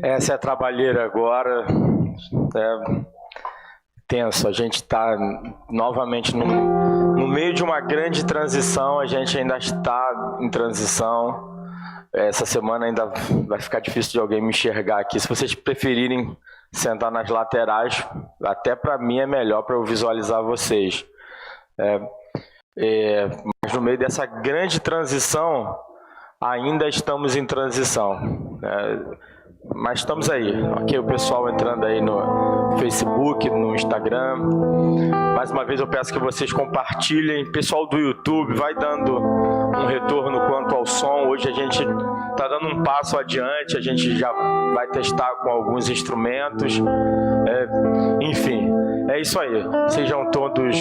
Essa é a trabalheira agora. É tenso. A gente está novamente no meio de uma grande transição. A gente ainda está em transição. Essa semana ainda vai ficar difícil de alguém me enxergar aqui. Se vocês preferirem sentar nas laterais, até para mim é melhor para eu visualizar vocês. Mas no meio dessa grande transição, ainda estamos em transição. Mas estamos aí, ok? O pessoal entrando aí no Facebook, no Instagram. Mais uma vez eu peço que vocês compartilhem. Pessoal do YouTube, vai dando um retorno quanto ao som. Hoje a gente está dando um passo adiante, a gente já vai testar com alguns instrumentos. Enfim, é isso aí. Sejam todos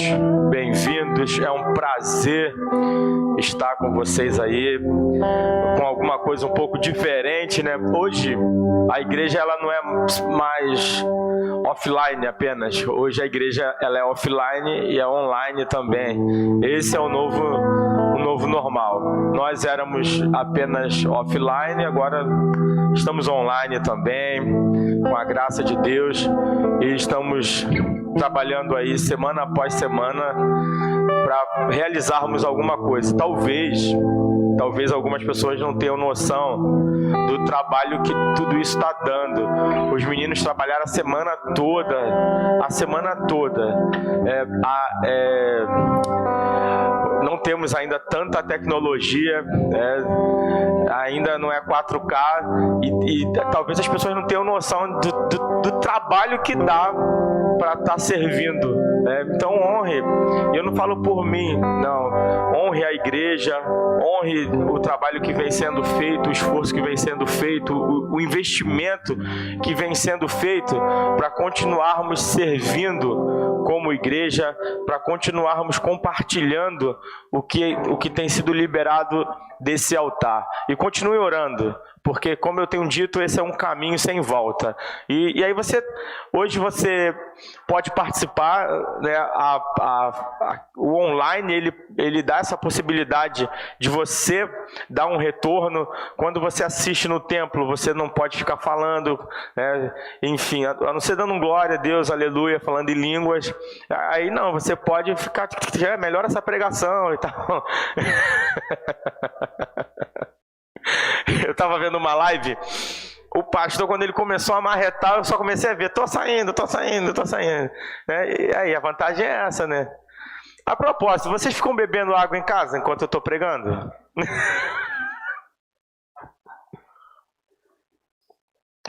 bem-vindos. É um prazer estar com vocês aí, com alguma coisa um pouco diferente, né? Hoje a igreja ela não é mais offline apenas. Hoje a igreja ela é offline e é online também. Esse é o novo normal. Nós éramos apenas offline, agora estamos online também, com a graça de Deus, e estamos trabalhando aí semana após semana para realizarmos alguma coisa. Talvez algumas pessoas não tenham noção do trabalho que tudo isso está dando. Os meninos trabalharam a semana toda. Não temos ainda tanta tecnologia, ainda não é 4K, e talvez as pessoas não tenham noção do trabalho que dá para estar servindo. Então honre, eu não falo por mim, não, honre a igreja, honre o trabalho que vem sendo feito, o esforço que vem sendo feito, o investimento que vem sendo feito para continuarmos servindo como igreja, para continuarmos compartilhando o que tem sido liberado desse altar. E continue orando, porque, como eu tenho dito, esse é um caminho sem volta. E aí hoje você pode participar, né? O online, ele dá essa possibilidade de você dar um retorno. Quando você assiste no templo, você não pode ficar falando, né? Enfim, a não ser dando glória a Deus, aleluia, falando em línguas. Aí não, você pode ficar, melhor essa pregação e tal. Eu estava vendo uma live, o pastor, quando ele começou a marretar, eu só comecei a ver, tô saindo. E aí, a vantagem é essa, né? A propósito, vocês ficam bebendo água em casa enquanto eu estou pregando?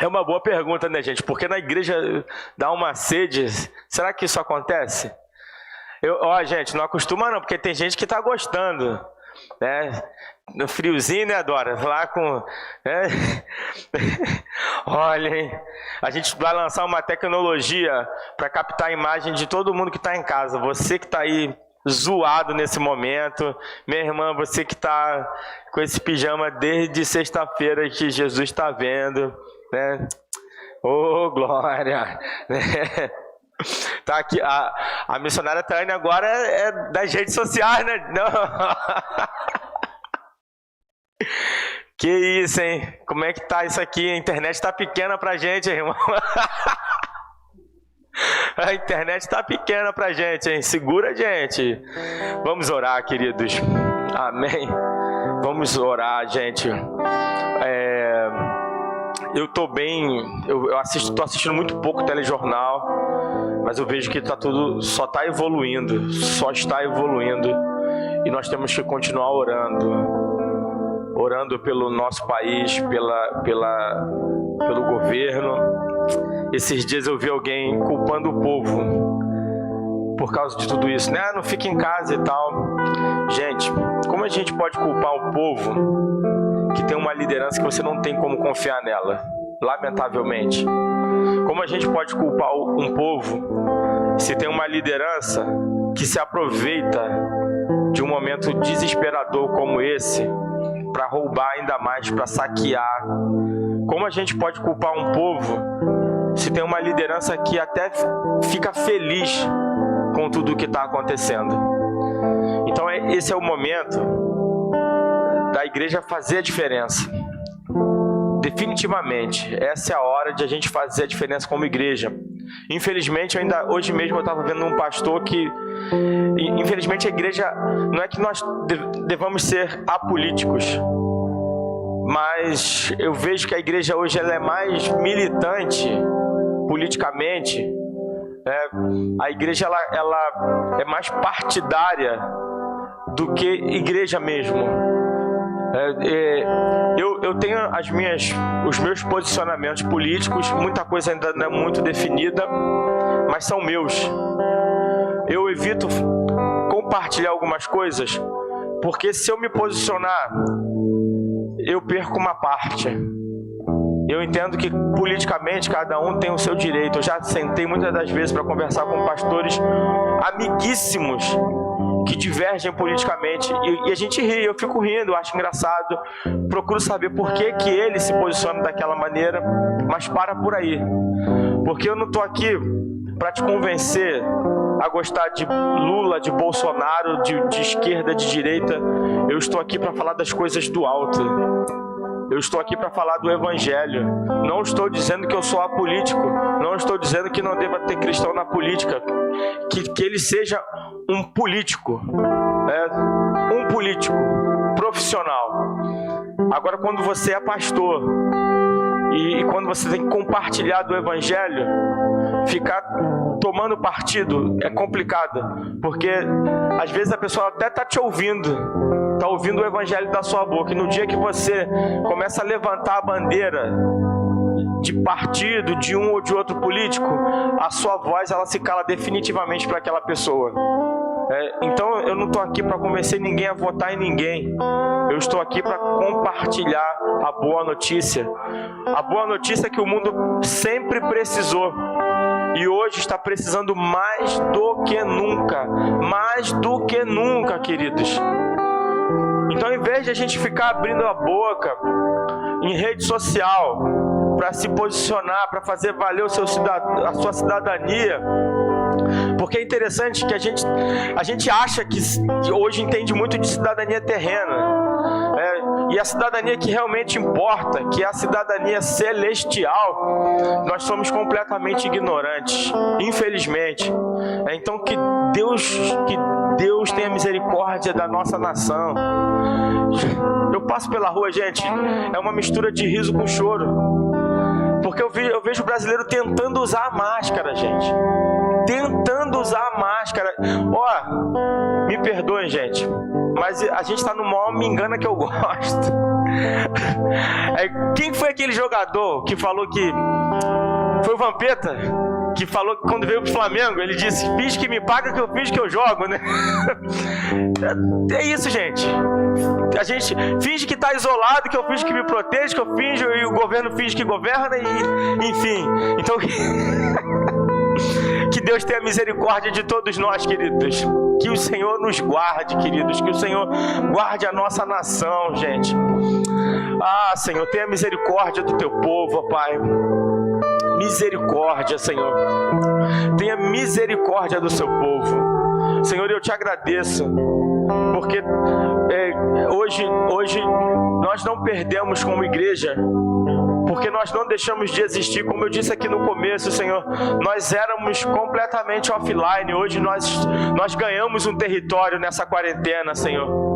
É uma boa pergunta, né, gente? Porque na igreja dá uma sede. Será que isso acontece? Gente, não acostuma não, porque tem gente que está gostando, né? No friozinho, né, Dora? Lá com... Olha, hein? A gente vai lançar uma tecnologia para captar a imagem de todo mundo que está em casa. Você que está aí zoado nesse momento, minha irmã, você que está com esse pijama desde sexta-feira que Jesus está vendo, né? Oh, glória! Tá aqui, a missionária Tânia agora é das redes sociais, né? Não. Que isso, hein? Como é que tá isso aqui? A internet tá pequena pra gente, irmão. A internet tá pequena pra gente, hein? Segura a gente. Vamos orar, queridos. Amém. Vamos orar, gente. Eu tô bem. Tô assistindo muito pouco telejornal, mas eu vejo que só está evoluindo. E nós temos que continuar orando pelo nosso país, pelo governo. Esses dias eu vi alguém culpando o povo por causa de tudo isso, né? Não fica em casa e tal. Gente, como a gente pode culpar o povo que tem uma liderança que você não tem como confiar nela? Lamentavelmente. Como a gente pode culpar um povo se tem uma liderança que se aproveita de um momento desesperador como esse para roubar ainda mais, para saquear? Como a gente pode culpar um povo se tem uma liderança que até fica feliz com tudo o que está acontecendo? Então esse é o momento da igreja fazer a diferença, definitivamente, essa é a hora de a gente fazer a diferença como igreja. Infelizmente, hoje mesmo eu estava vendo um pastor que, infelizmente, a igreja, não é que nós devamos ser apolíticos, mas eu vejo que a igreja hoje ela é mais militante politicamente. A igreja ela é mais partidária do que igreja mesmo. Eu tenho os meus posicionamentos políticos, muita coisa ainda não é muito definida, mas são meus. Eu evito compartilhar algumas coisas, porque se eu me posicionar, eu perco uma parte. Eu entendo que politicamente cada um tem o seu direito. Eu já sentei muitas das vezes para conversar com pastores amiguíssimos que divergem politicamente, e a gente ri, eu fico rindo, eu acho engraçado, procuro saber por que ele se posiciona daquela maneira, mas para por aí, porque eu não estou aqui para te convencer a gostar de Lula, de Bolsonaro, de esquerda, de direita. Eu estou aqui para falar das coisas do alto. Eu estou aqui para falar do Evangelho. Não estou dizendo que eu sou apolítico. Não estou dizendo que não deva ter cristão na política. Que ele seja um político. Um político profissional. Agora, quando você é pastor e quando você tem que compartilhar do Evangelho, ficar tomando partido é complicado. Porque às vezes a pessoa até está te ouvindo. Está ouvindo o Evangelho da sua boca, e no dia que você começa a levantar a bandeira de partido, de um ou de outro político, a sua voz ela se cala definitivamente para aquela pessoa. Então eu não estou aqui para convencer ninguém a votar em ninguém. Eu estou aqui para compartilhar a boa notícia. A boa notícia é que o mundo sempre precisou. E hoje está precisando mais do que nunca. Mais do que nunca, queridos. Então, em vez de a gente ficar abrindo a boca em rede social para se posicionar, para fazer valer a sua cidadania, porque é interessante que a gente acha que hoje entende muito de cidadania terrena, e a cidadania que realmente importa, que é a cidadania celestial, nós somos completamente ignorantes, infelizmente. Então que Deus tenha misericórdia da nossa nação. Eu passo pela rua, gente, é uma mistura de riso com choro, porque eu vejo o brasileiro tentando usar a máscara, gente. Tentando usar a máscara. Me perdoem, gente, mas a gente está no maior me engana que eu gosto. Quem foi aquele jogador que falou que... Foi o Vampeta, que falou que quando veio pro Flamengo, ele disse: finge que me paga que eu finge que eu jogo, né? É isso, gente. A gente finge que tá isolado, que eu finge que me protege, que eu finge, e o governo finge que governa, e enfim. Então, que Deus tenha misericórdia de todos nós, queridos. Que o Senhor nos guarde, queridos. Que o Senhor guarde a nossa nação, gente. Senhor, tenha misericórdia do teu povo, ó Pai. Misericórdia, Senhor. Tenha misericórdia do seu povo. Senhor, eu te agradeço, porque hoje nós não perdemos como igreja, porque nós não deixamos de existir. Como eu disse aqui no começo, Senhor, nós éramos completamente offline. Hoje nós ganhamos um território nessa quarentena, Senhor.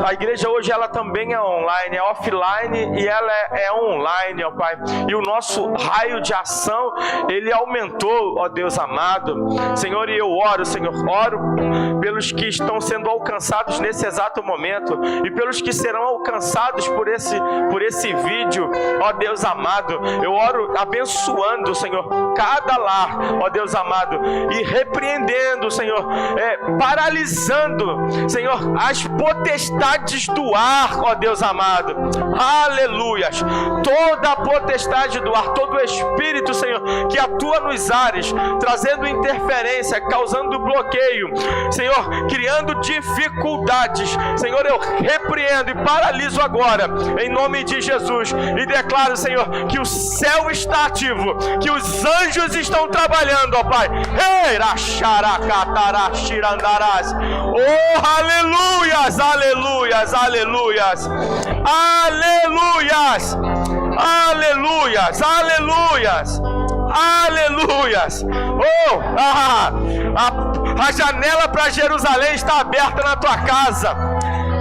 A igreja hoje ela também é online, é offline e ela é online, ó Pai. E o nosso raio de ação, ele aumentou, ó Deus amado. Senhor, e eu oro, Senhor, oro pelos que estão sendo alcançados nesse exato momento e pelos que serão alcançados por esse vídeo, ó Deus amado. Eu oro abençoando, Senhor, cada lar, ó Deus amado, e repreendendo, Senhor, paralisando, Senhor, as potestades do ar, ó Deus amado. Aleluias. Toda a potestade do ar, todo o espírito, Senhor, que atua nos ares, trazendo interferência, causando bloqueio, Senhor, criando dificuldades, Senhor, eu repreendo e paraliso agora, em nome de Jesus, e declaro, Senhor, que o céu está ativo, que os anjos estão trabalhando, ó Pai. Oh, aleluias, aleluias, aleluias, aleluias. Aleluias, aleluias, aleluias. A janela para Jerusalém está aberta na tua casa.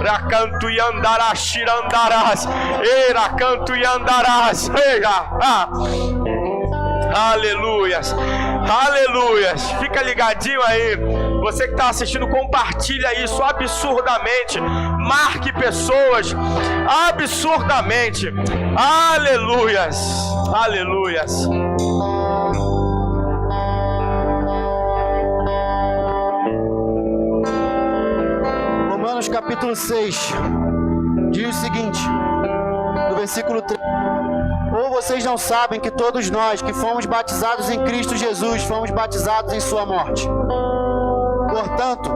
Racanto e andarás, tirandarás, racanto e andarás. Aleluias, aleluias. Fica ligadinho aí. Você que está assistindo, compartilha isso absurdamente. Marque pessoas absurdamente. Aleluias, aleluias. Romanos capítulo 6 diz o seguinte, no versículo 3: ou vocês não sabem que todos nós que fomos batizados em Cristo Jesus, fomos batizados em sua morte. Portanto,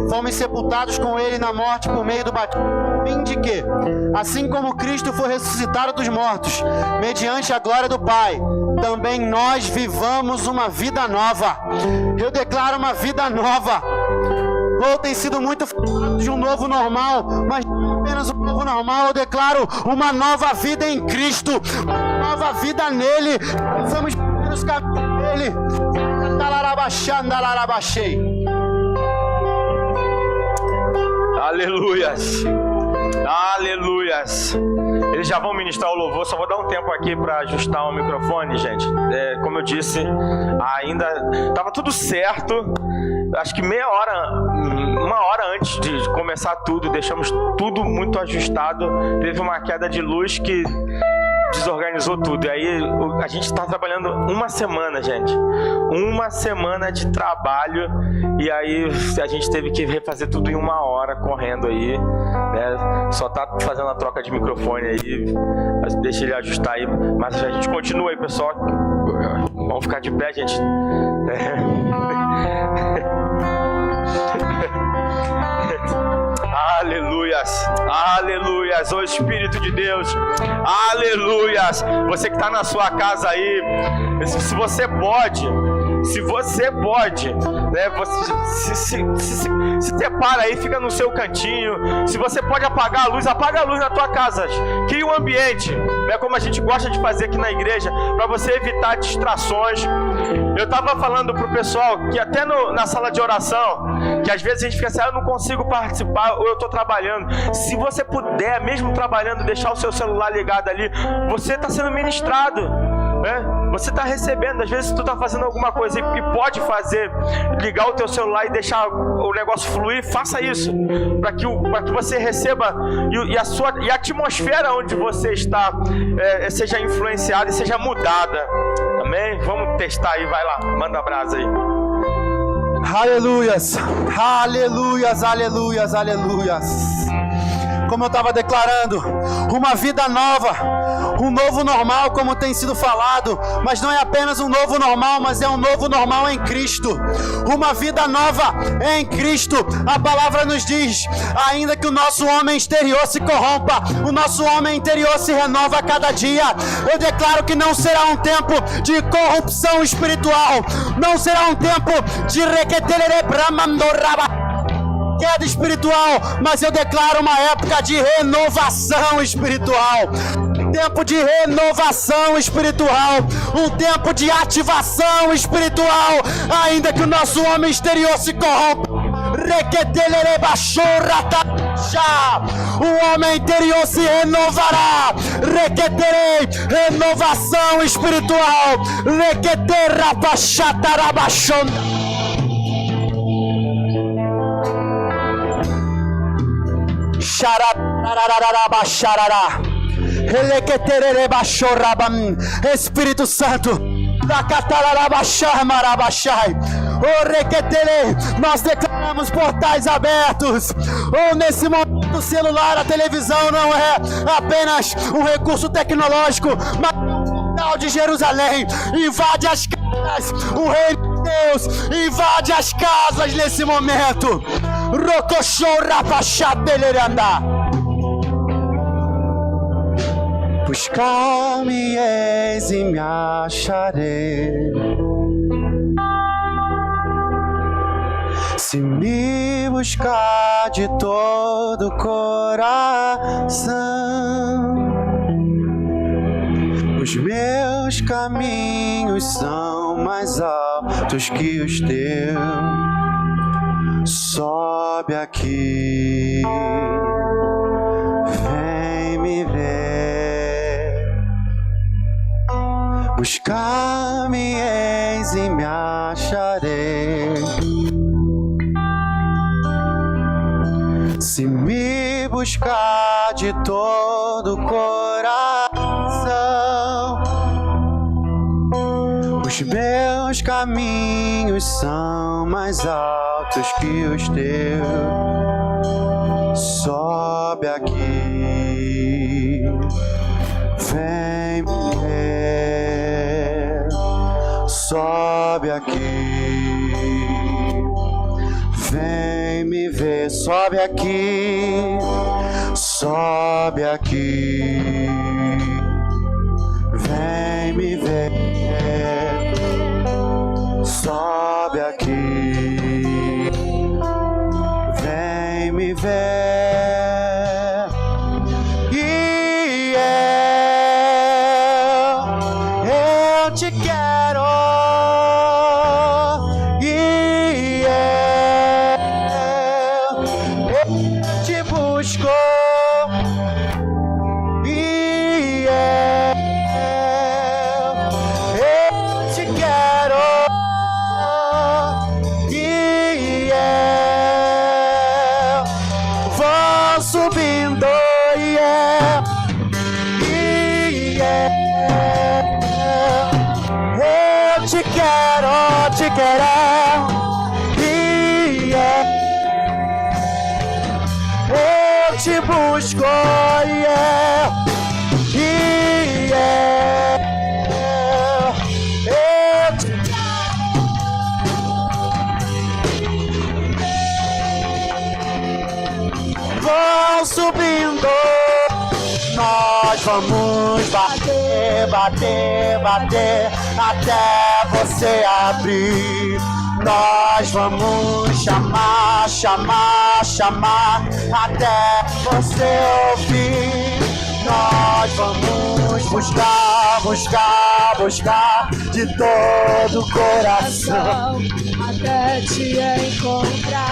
fomos sepultados com ele na morte por meio do batismo, a fim de que, assim como Cristo foi ressuscitado dos mortos, mediante a glória do Pai, também nós vivamos uma vida nova. Eu declaro uma vida nova. Ou tem sido muito falado de um novo normal, mas não apenas um novo normal, eu declaro uma nova vida em Cristo, uma nova vida nele. Vamos nos caminhos dele. Aleluias, aleluias. Eles já vão ministrar o louvor, só vou dar um tempo aqui para ajustar o microfone, gente. Como eu disse, ainda estava tudo certo. Acho que uma hora antes de começar tudo, deixamos tudo muito ajustado. Teve uma queda de luz que desorganizou tudo. E aí a gente está trabalhando uma semana, gente. Uma semana de trabalho. E aí a gente teve que refazer tudo em uma hora, correndo aí, né? Só tá fazendo a troca de microfone aí. Mas deixa ele ajustar aí. Mas a gente continua aí, pessoal. Vamos ficar de pé, gente. Aleluias, aleluias, ô Espírito de Deus, aleluias. Você que está na sua casa aí, se você pode, né? Você se separa aí, fica no seu cantinho. Se você pode apaga a luz na tua casa. Cria um ambiente, né? Como a gente gosta de fazer aqui na igreja, para você evitar distrações. Eu estava falando pro pessoal que até na sala de oração, que às vezes a gente fica assim, eu não consigo participar, ou eu estou trabalhando. Se você puder, mesmo trabalhando, deixar o seu celular ligado ali, você está sendo ministrado, né? Você está recebendo. Às vezes tu está fazendo alguma coisa e pode fazer, ligar o teu celular e deixar o negócio fluir, faça isso, para que você receba e a atmosfera onde você está seja influenciada e seja mudada. Amém? Vamos testar aí, vai lá, manda a brasa aí. Aleluias, aleluias, aleluias, aleluias. Como eu estava declarando, uma vida nova, um novo normal, como tem sido falado, mas não é apenas um novo normal, mas é um novo normal em Cristo. Uma vida nova em Cristo. A palavra nos diz, ainda que o nosso homem exterior se corrompa, o nosso homem interior se renova a cada dia. Eu declaro que não será um tempo de corrupção espiritual, não será um tempo de queda espiritual, mas eu declaro uma época de renovação espiritual, um tempo de renovação espiritual, um tempo de ativação espiritual, ainda que o nosso homem exterior se corrompa. O homem interior se renovará. Renovação espiritual. Espírito Santo, nós declaramos portais abertos. Nesse momento o celular, a televisão não é apenas um recurso tecnológico, mas um portal de Jerusalém. Invade as casas, o reino de Deus invade as casas nesse momento. Buscar-me eis e me acharei, se me buscar de todo o coração. Os meus caminhos são mais altos que os teus. Sobe aqui, vem me ver. Buscar-me eis e me acharei. Se me buscar de todo o coração, os meus caminhos são mais altos que os teus. Sobe aqui, vem me ver. Sobe aqui, vem me ver. Sobe aqui, sobe aqui, vem me ver. Sobe aqui, vem me ver. E eu te quero. E eu te busco. E eu te quero. E eu vou subindo. E eu te quero, te quero. E eu te busco. E eu te vou subindo. Nós vamos bater, bater, bater até você abrir. Nós vamos chamar, chamar, chamar até você ouvir. Nós vamos buscar, buscar, buscar de todo o coração até te encontrar,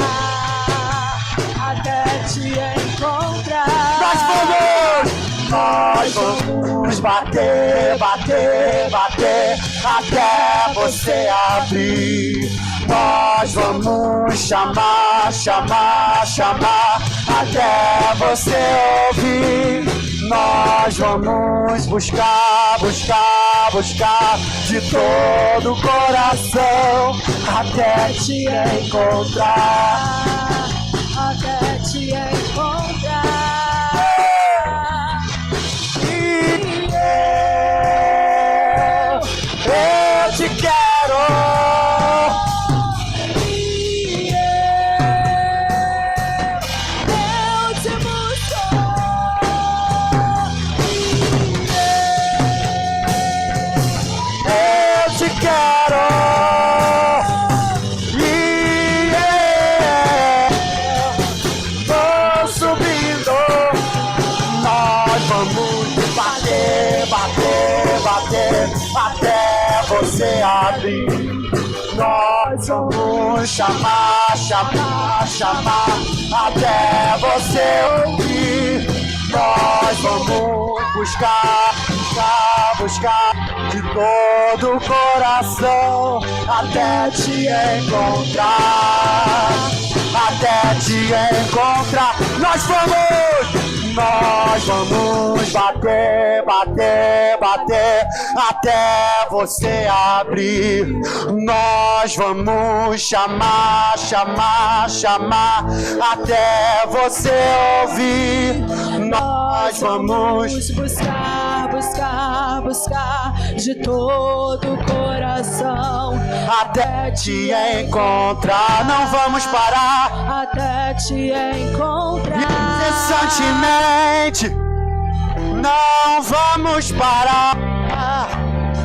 até te encontrar. Nós vamos bater, bater, bater até você abrir. Nós vamos chamar, chamar, chamar até você ouvir. Nós vamos buscar, buscar, buscar de todo o coração até te encontrar, até te encontrar. Eu te quero. E eu te busco. Eu te quero. E vou subindo. Nós vamos bater, bater, bater até você abrir. Nós vamos chamar, chamar, chamar até você ouvir. Nós vamos buscar, buscar, buscar de todo o coração até te encontrar, até te encontrar. Nós vamos bater, bater, bater até você abrir. Nós vamos chamar, chamar, chamar até você ouvir. Nós vamos buscar, buscar, buscar de todo o coração até te encontrar. Não vamos parar até te encontrar. incessantemente. Não vamos parar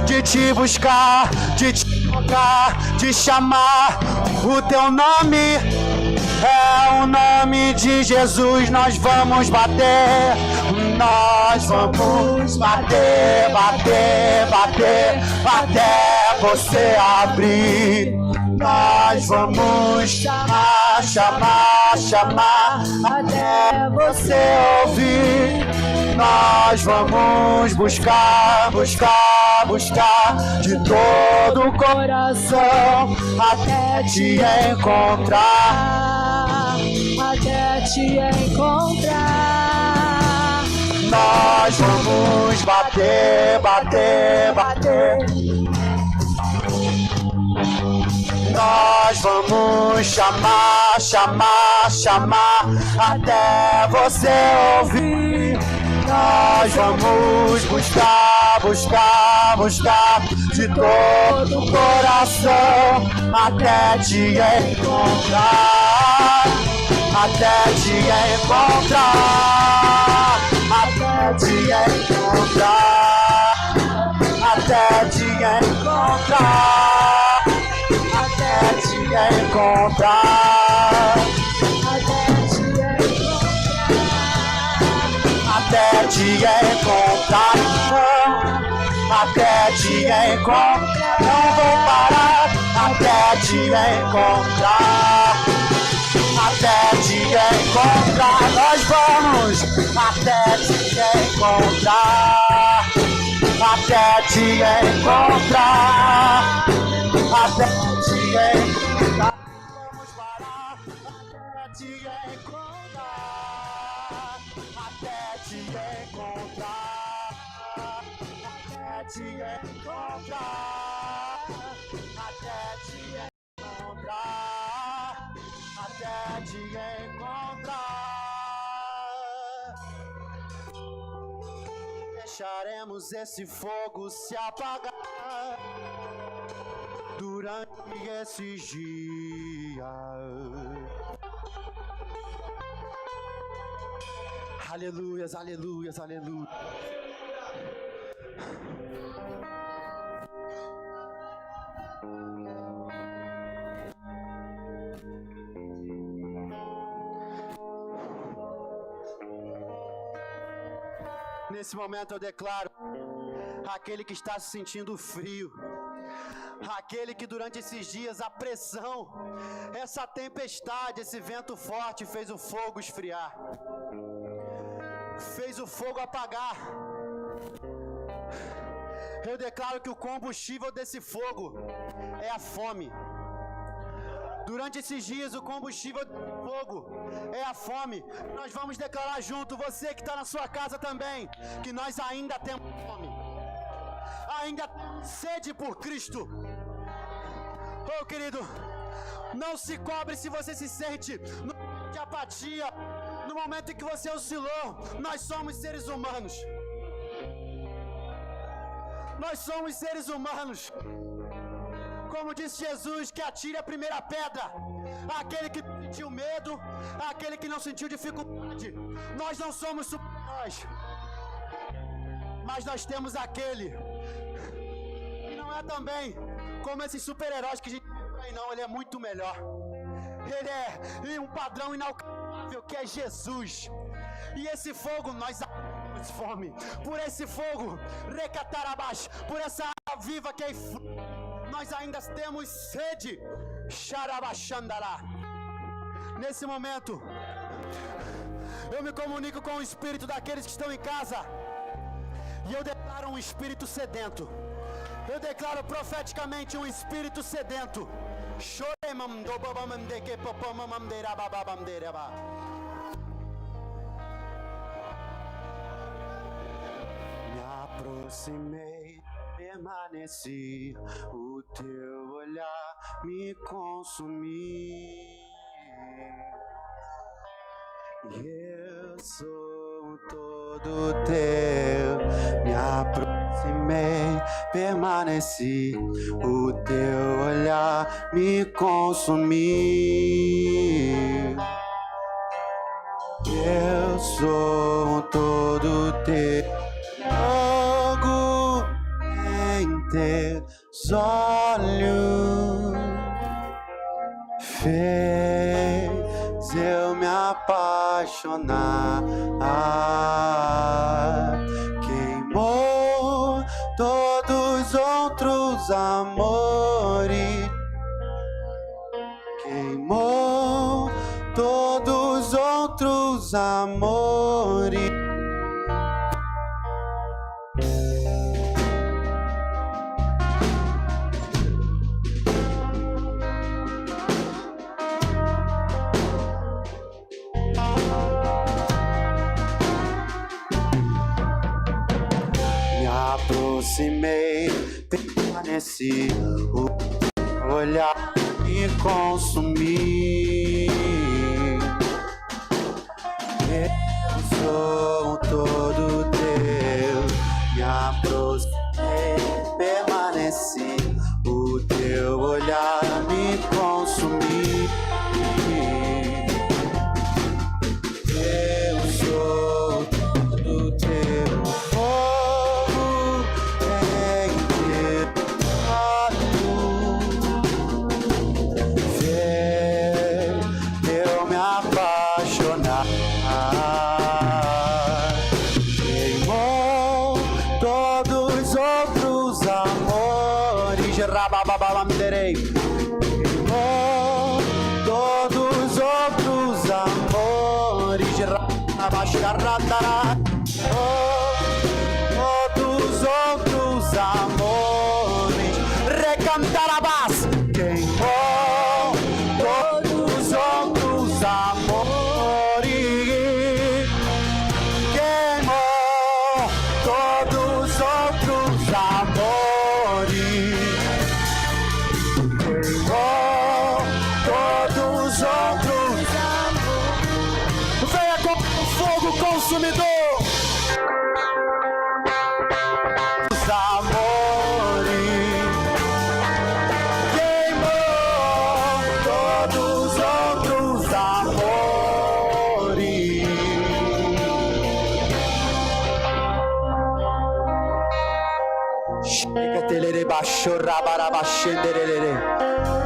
de te buscar, de te tocar, de chamar. O teu nome é o nome de Jesus. Nós vamos bater Nós vamos bater, bater, bater, até você abrir. Nós vamos chamar, chamar, chamar, até você ouvir. Nós vamos buscar, buscar, buscar de todo o coração até te encontrar, até te encontrar. Nós vamos bater, bater, bater. Nós vamos chamar, chamar, chamar, até você ouvir. Nós vamos buscar, buscar, buscar de todo o coração até te encontrar, até te encontrar, até te encontrar, até te encontrar, até te encontrar, até te encontrar, até te encontrar, não vou parar, até te encontrar, até te encontrar, nós vamos, até te encontrar, até te encontrar, até te encontrar, vamos parar, até te encontrar, até te encontrar, até te encontrar, até te encontrar, até te encontrar. Deixaremos esse fogo se apagar durante esses dias. Aleluias, aleluias, aleluia. Nesse momento eu declaro: aquele que está se sentindo frio, aquele que durante esses dias a pressão, essa tempestade, esse vento forte fez o fogo esfriar, fez o fogo apagar. Eu declaro que o combustível desse fogo é a fome. Durante esses dias, o combustível do fogo é a fome. Nós vamos declarar junto, você que está na sua casa também, que nós ainda temos fome, ainda temos sede por Cristo. Oh, querido, não se cobre se você se sente no momento de apatia, no momento em que você oscilou. Nós somos seres humanos. Nós somos seres humanos. Como disse Jesus, que atire a primeira pedra aquele que sentiu medo, aquele que não sentiu dificuldade. Nós não somos super-heróis, mas nós temos aquele que não é também como esses super-heróis que a gente tem por aí, não. Ele é muito melhor. Ele é um padrão inalcançável, que é Jesus. E esse fogo, nós temos fome por esse fogo, recatarabash, por essa água viva que é nós ainda temos sede. Xarabachandará. Nesse momento, eu me comunico com o espírito daqueles que estão em casa, e eu declaro um espírito sedento. Eu declaro profeticamente um espírito sedento. Me aproximei, permaneci, o teu olhar me consumiu. Eu sou todo teu. Me aproximei, permaneci, o teu olhar me consumiu. Eu sou todo teu. Fogo em teus olhos fez eu me apaixonar. Queimou todos os outros amores. Queimou todos os outros amores. Me aproximei, permaneci, o olhar me consumir. Eu sou todo teu. Me aproximei, permaneci, o teu olhar me consumir. Eu sou todo teu. Fogo em teu olho. Ver eu me apaixonar. Queimou todos os outros amores. Rabababalamderei. Queimou todos os outros amores. Rabasharadara. Todos os outros amores. Recantarabás. Queimou todos os outros amores. Queimou todos os outros amores. Queimou todos os outros amores. Venha com o fogo consumidor. Os amores. Queimou todos os outros amores. Chega telere baixo rabaraba xenderere.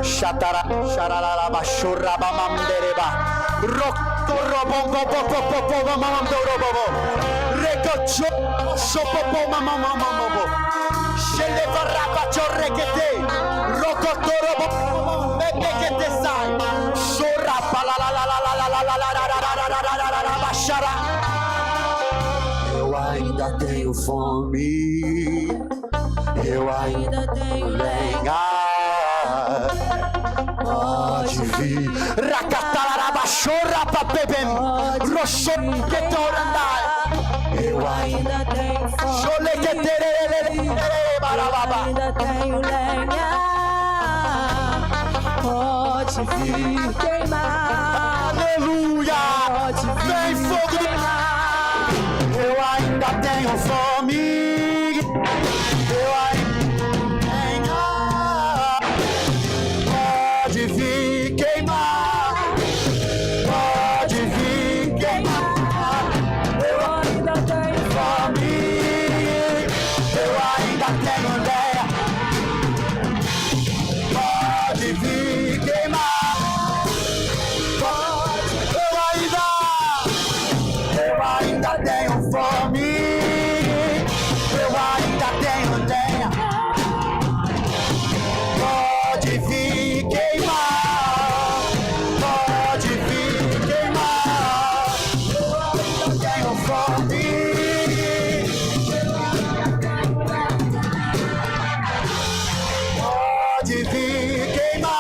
Chatara chararara baixo rabamamdereba. Rocco robongo popopopo mamamdorobobo. Recocho sopopo mamamamambo. Sceleva rapacho requete. Rocco torobo bebe che te sai. Sorrapa la la la la la la la la la la la baixara. Eu ainda tenho fome. Eu ainda tenho lenha. Pode vir. Racatarabachorra papebem. Rochoquetorandai. Eu ainda tenho fome. Ainda tenho lenha. Pode vir queimar. Aleluia. Pode vir Vem fogo. queimar. Eu ainda tenho fome. Eu ainda tenho. Pode vir queimar. Pode vir queimar. Eu Ainda tenho fome. Eu ainda tenho ideia. Pode vir queimar. Pode. Eu ainda tenho fome. Eu ainda tenho lenha. Pode vir queimar. Pode vir queimar. Eu ainda tenho fome. Pode vir queimar.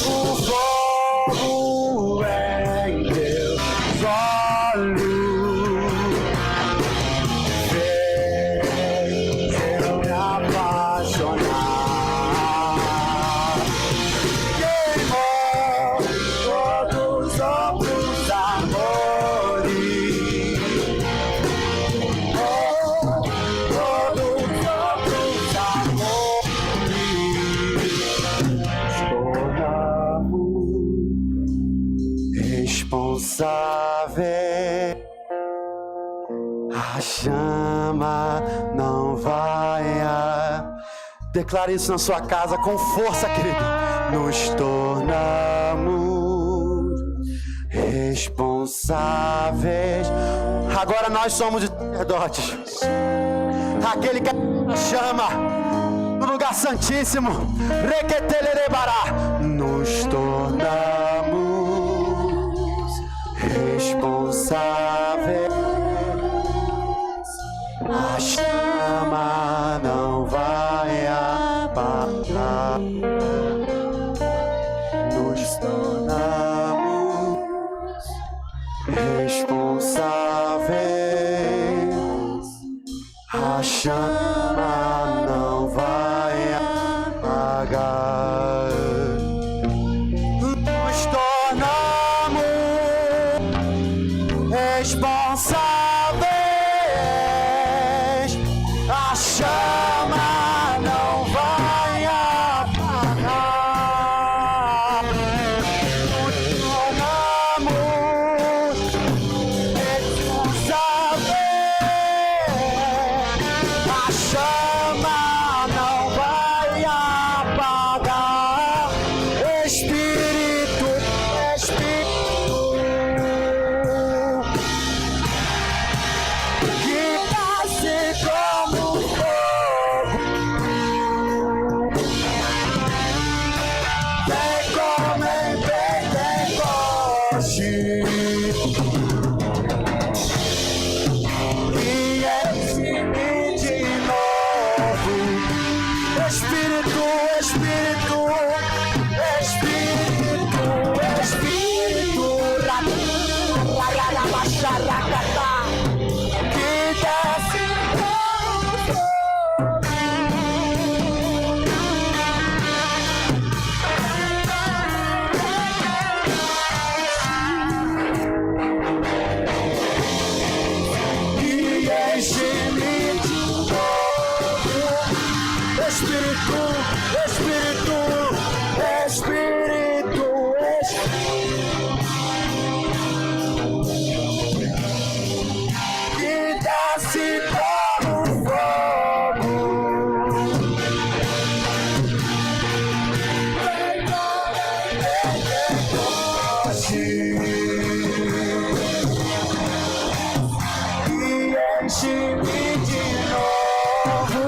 O fogo em teus olhos fez eu me apaixonar. Queimou todos os outros amores. Todos os outros amores. Tornamos responsável. A chama não vai Declare isso na sua casa com força, querido. Nos tornamos responsáveis. Agora nós somos os sacerdotes. Aquele que chama no lugar santíssimo. Requetelerebará. Nos tornamos responsáveis. A chama não vai apagar. Nos tornamos responsáveis. A chama não vai apagar. Nos tornamos responsáveis. A chama não vai apagar. Nos tornamos responsáveis. A chama não vai apagar. Espírito, Espírito, que nasce como fogo, vem como em Pentecoste e enche-me de novo. Espírito, Espírito, Espírito, Espírito, Rararabacharacatá, que desce e enche-me de novo. Espírito, Espírito, Espírito, que desce como fogo. Vem como em Pentecoste e enche-me de novo.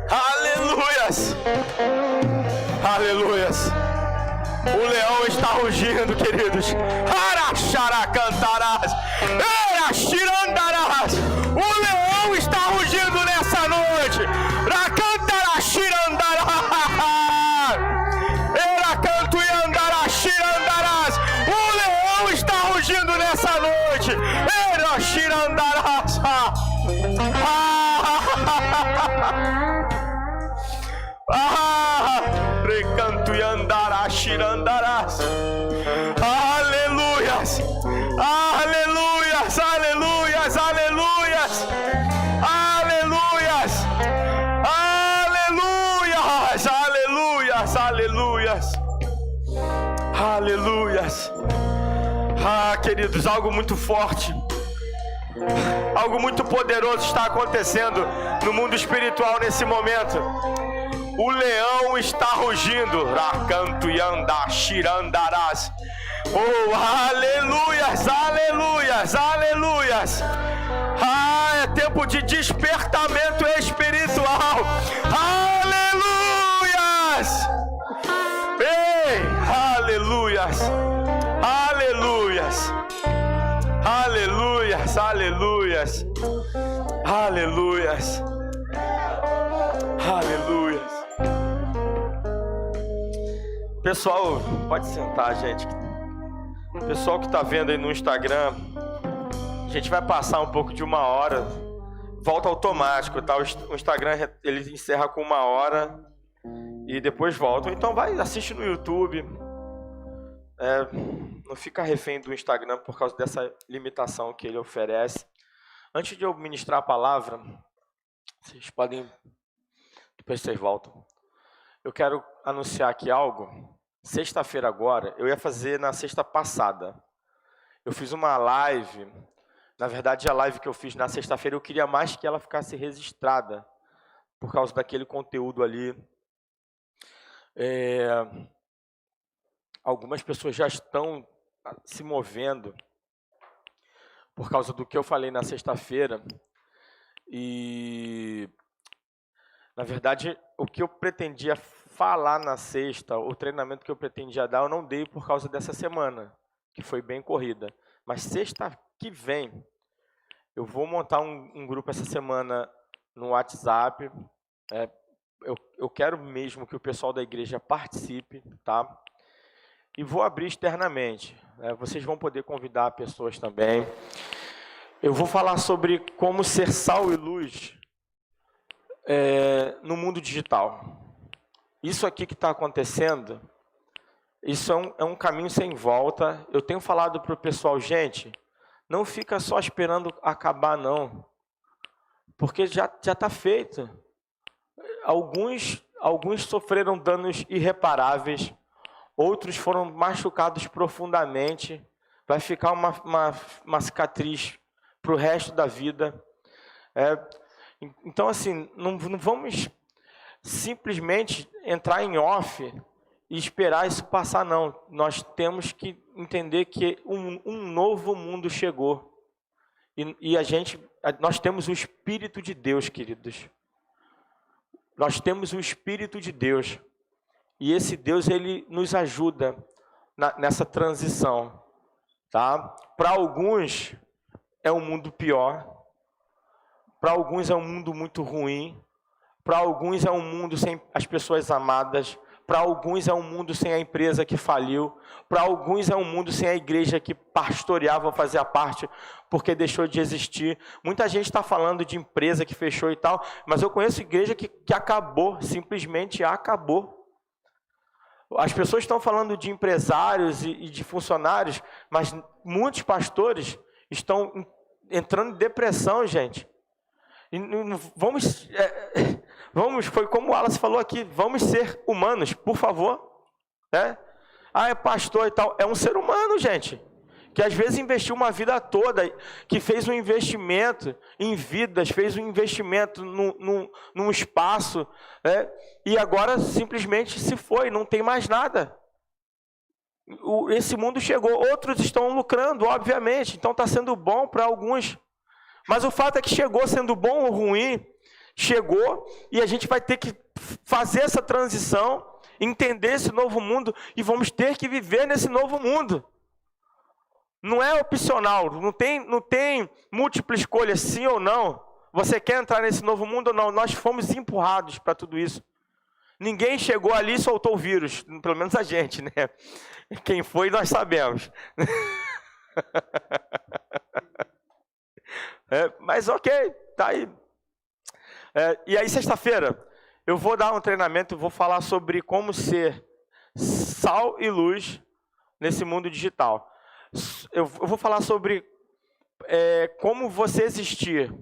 Aleluias! Aleluias! O leão está rugindo, queridos. Araxara cantarás, Eraxirandarás. O leão está rugindo nessa noite. Racantará-xirandarás. Eracantuiandará-xirandarás. O leão está rugindo nessa noite. forte. Eroshirandarasa. Recanto e andarashirandaras. Aleluias. Aleluias. Aleluias. Aleluias. Aleluias. Aleluias. Aleluias. Aleluias. Aleluias. Queridos, algo muito forte, algo muito poderoso está acontecendo no mundo espiritual nesse momento. O leão está rugindo. Racanto e andashirandarás. Oh, aleluias, aleluias, aleluias. É tempo de despertamento espiritual. Aleluias. Ei, aleluias. Aleluias. Aleluias, aleluias. Aleluias. Aleluias. Pessoal, pode sentar, gente. Pessoal que está vendo aí no Instagram, a gente vai passar um pouco de 1 hora. Volta automático, tá? O Instagram ele encerra com 1 hora e depois volta. Então vai, assiste no YouTube. Não fica refém do Instagram por causa dessa limitação que ele oferece. Antes de eu ministrar a palavra, vocês podem... Depois vocês voltam. Eu quero anunciar aqui algo. Sexta-feira agora, eu ia fazer na sexta passada. Eu fiz uma live. Na verdade, a live que eu fiz na sexta-feira, eu queria mais que ela ficasse registrada. Por causa daquele conteúdo ali. Algumas pessoas já estão se movendo por causa do que eu falei na sexta-feira. E, na verdade, o que eu pretendia falar na sexta, o treinamento que eu pretendia dar, eu não dei por causa dessa semana, que foi bem corrida. Mas sexta que vem, eu vou montar um grupo essa semana no WhatsApp. Eu quero mesmo que o pessoal da igreja participe, tá? E vou abrir externamente. Vocês vão poder convidar pessoas também. Eu vou falar sobre como ser sal e luz no mundo digital. Isso aqui que está acontecendo, isso é um caminho sem volta. Eu tenho falado para o pessoal, gente, não fica só esperando acabar, não. Porque já está feito. Alguns sofreram danos irreparáveis, outros foram machucados profundamente. Vai ficar uma cicatriz para o resto da vida. Então, assim, não vamos simplesmente entrar em off e esperar isso passar, não. Nós temos que entender que um novo mundo chegou. E nós temos o Espírito de Deus, queridos. Nós temos o Espírito de Deus. E esse Deus, ele nos ajuda nessa transição. Tá? Para alguns, é um mundo pior. Para alguns, é um mundo muito ruim. Para alguns, é um mundo sem as pessoas amadas. Para alguns, é um mundo sem a empresa que faliu. Para alguns, é um mundo sem a igreja que pastoreava, fazia parte, porque deixou de existir. Muita gente está falando de empresa que fechou e tal, mas eu conheço igreja que acabou, simplesmente acabou. As pessoas estão falando de empresários e de funcionários, mas muitos pastores estão entrando em depressão, gente. E foi como o Wallace falou aqui, vamos ser humanos, por favor. É pastor e tal, é um ser humano, gente, que às vezes investiu uma vida toda, que fez um investimento em vidas, fez um investimento num espaço, e agora simplesmente se foi, não tem mais nada. Esse mundo chegou, outros estão lucrando, obviamente, então está sendo bom para alguns. Mas o fato é que chegou, sendo bom ou ruim, chegou, e a gente vai ter que fazer essa transição, entender esse novo mundo, e vamos ter que viver nesse novo mundo. Não é opcional, não tem múltipla escolha, sim ou não. Você quer entrar nesse novo mundo ou não? Nós fomos empurrados para tudo isso. Ninguém chegou ali e soltou o vírus, pelo menos a gente, né? Quem foi, nós sabemos. Mas ok, tá aí. E aí, sexta-feira, eu vou dar um treinamento, vou falar sobre como ser sal e luz nesse mundo digital. Eu vou falar sobre como você existir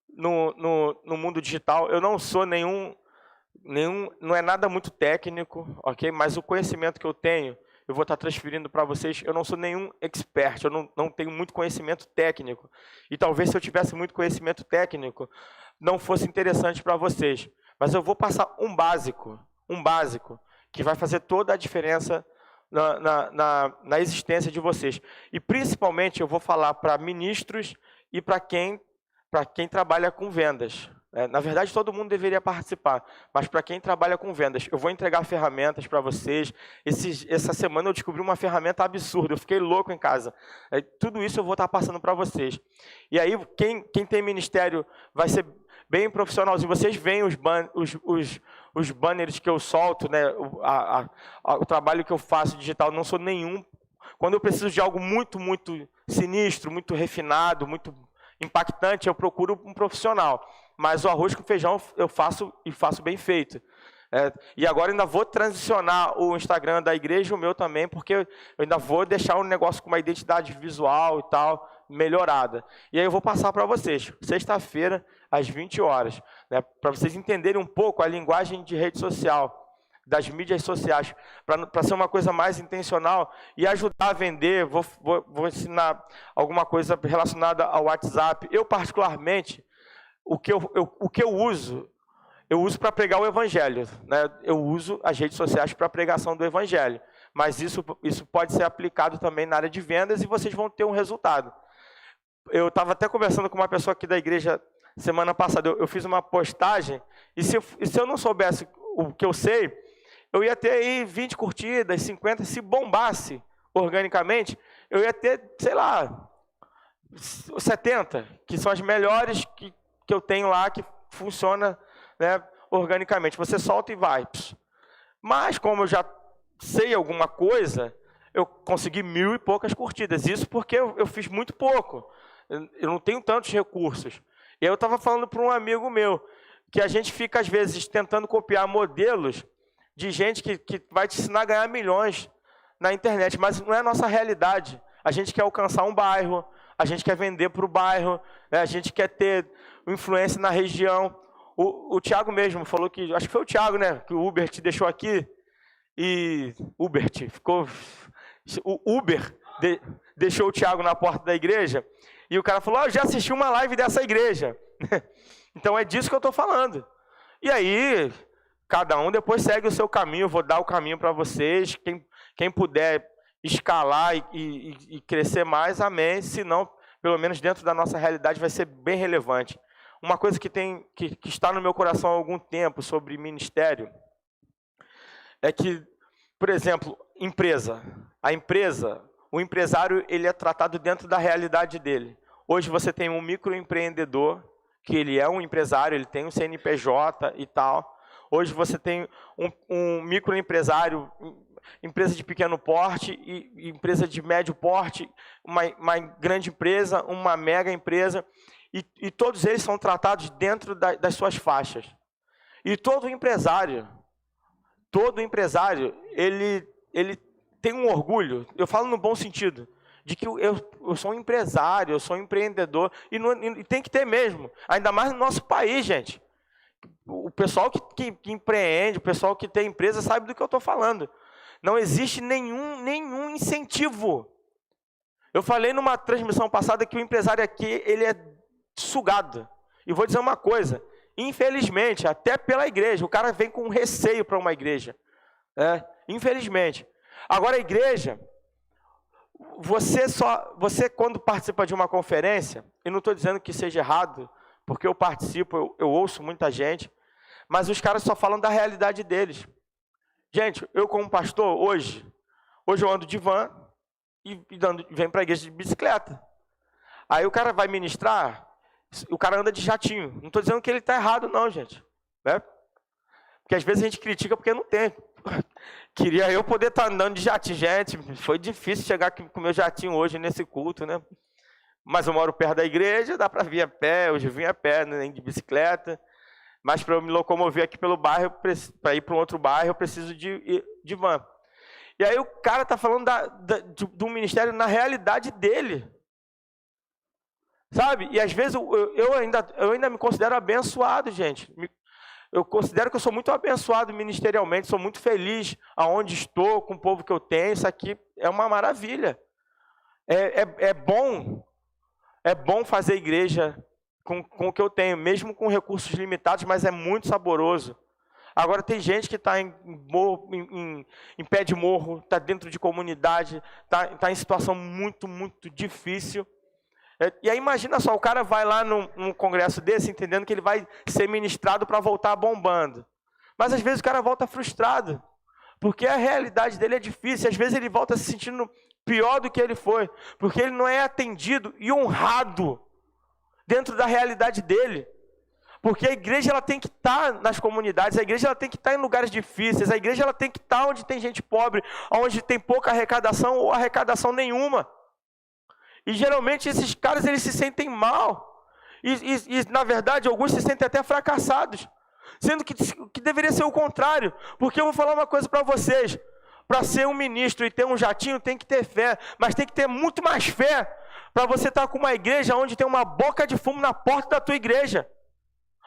no mundo digital. Eu não sou não é nada muito técnico, ok? Mas o conhecimento que eu tenho, eu vou estar transferindo para vocês. Eu não sou nenhum expert, eu não tenho muito conhecimento técnico. E talvez se eu tivesse muito conhecimento técnico, não fosse interessante para vocês. Mas eu vou passar um básico, que vai fazer toda a diferença na existência de vocês. E principalmente eu vou falar para ministros e para quem trabalha com vendas. Na verdade, todo mundo deveria participar, mas para quem trabalha com vendas, eu vou entregar ferramentas para vocês. Essa semana eu descobri uma ferramenta absurda, eu fiquei louco em casa. Tudo isso eu vou estar passando para vocês. E aí, quem tem ministério vai ser bem profissionalzinho. Vocês veem os banners que eu solto, né? O trabalho que eu faço digital, não sou nenhum. Quando eu preciso de algo muito, muito sinistro, muito refinado, muito impactante, eu procuro um profissional. Mas o arroz com feijão eu faço e faço bem feito. E agora ainda vou transicionar o Instagram da igreja, o meu também, porque eu ainda vou deixar um negócio com uma identidade visual e tal, melhorada. E aí eu vou passar para vocês, sexta-feira, às 20 horas, né, para vocês entenderem um pouco a linguagem de rede social, das mídias sociais, para ser uma coisa mais intencional e ajudar a vender. Vou ensinar alguma coisa relacionada ao WhatsApp. Eu, particularmente, o que eu uso para pregar o evangelho, né? Eu uso as redes sociais para a pregação do evangelho, mas isso pode ser aplicado também na área de vendas e vocês vão ter um resultado. Eu estava até conversando com uma pessoa aqui da igreja semana passada, eu fiz uma postagem, e se eu não soubesse o que eu sei, eu ia ter aí 20 curtidas, 50, se bombasse organicamente, eu ia ter, sei lá, 70, que são as melhores que eu tenho lá, que funciona, né, organicamente. Você solta e vai. Mas, como eu já sei alguma coisa, eu consegui 1000 e poucas curtidas. Isso porque eu fiz muito pouco. Eu não tenho tantos recursos. E aí eu estava falando para um amigo meu, que a gente fica, às vezes, tentando copiar modelos de gente que vai te ensinar a ganhar milhões na internet, mas não é a nossa realidade. A gente quer alcançar um bairro, a gente quer vender para o bairro, né? A gente quer ter influência na região. O Thiago mesmo falou que, acho que foi o Thiago, né, que o Uber te deixou aqui, e o Uber deixou o Thiago na porta da igreja, e o cara falou, eu já assisti uma live dessa igreja. Então é disso que eu estou falando. E aí, cada um depois segue o seu caminho, eu vou dar o caminho para vocês, quem puder escalar e crescer mais, amém, se não, pelo menos dentro da nossa realidade, vai ser bem relevante. Uma coisa que está no meu coração há algum tempo sobre ministério é que, por exemplo, o empresário, ele é tratado dentro da realidade dele. Hoje você tem um microempreendedor, que ele é um empresário, ele tem um CNPJ e tal. Hoje você tem um microempresário, empresa de pequeno porte, e empresa de médio porte, uma grande empresa, uma mega empresa, e todos eles são tratados dentro das suas faixas. E todo empresário, ele tem um orgulho, eu falo no bom sentido, de que eu sou um empresário, eu sou um empreendedor, e tem que ter mesmo, ainda mais no nosso país, gente. O pessoal que empreende, o pessoal que tem empresa sabe do que eu estou falando. Não existe nenhum incentivo. Eu falei numa transmissão passada que o empresário aqui, ele é sugado. E vou dizer uma coisa, infelizmente, até pela igreja, o cara vem com receio para uma igreja. Infelizmente. Agora a igreja, você quando participa de uma conferência, e não estou dizendo que seja errado, porque eu participo, eu ouço muita gente, mas os caras só falam da realidade deles. Gente, eu como pastor, hoje eu ando de van e venho para a igreja de bicicleta. Aí o cara vai ministrar, o cara anda de jatinho. Não estou dizendo que ele está errado não, gente. Né? Porque às vezes a gente critica porque não tem. Queria eu poder estar andando de jatinho. Gente, foi difícil chegar aqui com o meu jatinho hoje nesse culto, né? mas eu moro perto da igreja, dá para vir a pé, hoje eu vim a pé, nem de bicicleta. Mas para eu me locomover aqui pelo bairro, para ir para um outro bairro, eu preciso de van. E aí o cara está falando do ministério na realidade dele. Sabe? E às vezes eu ainda me considero abençoado, gente. Eu considero que eu sou muito abençoado ministerialmente, sou muito feliz aonde estou, com o povo que eu tenho. Isso aqui é uma maravilha. É bom fazer igreja com o que eu tenho, mesmo com recursos limitados, mas é muito saboroso. Agora tem gente que está em pé de morro, está dentro de comunidade, está em situação muito, muito difícil. E aí imagina só, o cara vai lá num congresso desse, entendendo que ele vai ser ministrado para voltar bombando. Mas às vezes o cara volta frustrado, porque a realidade dele é difícil, às vezes ele volta se sentindo pior do que ele foi, porque ele não é atendido e honrado dentro da realidade dele. Porque a igreja ela tem que estar nas comunidades, a igreja ela tem que estar em lugares difíceis, a igreja ela tem que estar onde tem gente pobre, onde tem pouca arrecadação ou arrecadação nenhuma. E geralmente esses caras eles se sentem mal. E na verdade alguns se sentem até fracassados. Sendo que deveria ser o contrário. Porque eu vou falar uma coisa para vocês. Para ser um ministro e ter um jatinho tem que ter fé. Mas tem que ter muito mais fé para você estar com uma igreja onde tem uma boca de fumo na porta da tua igreja.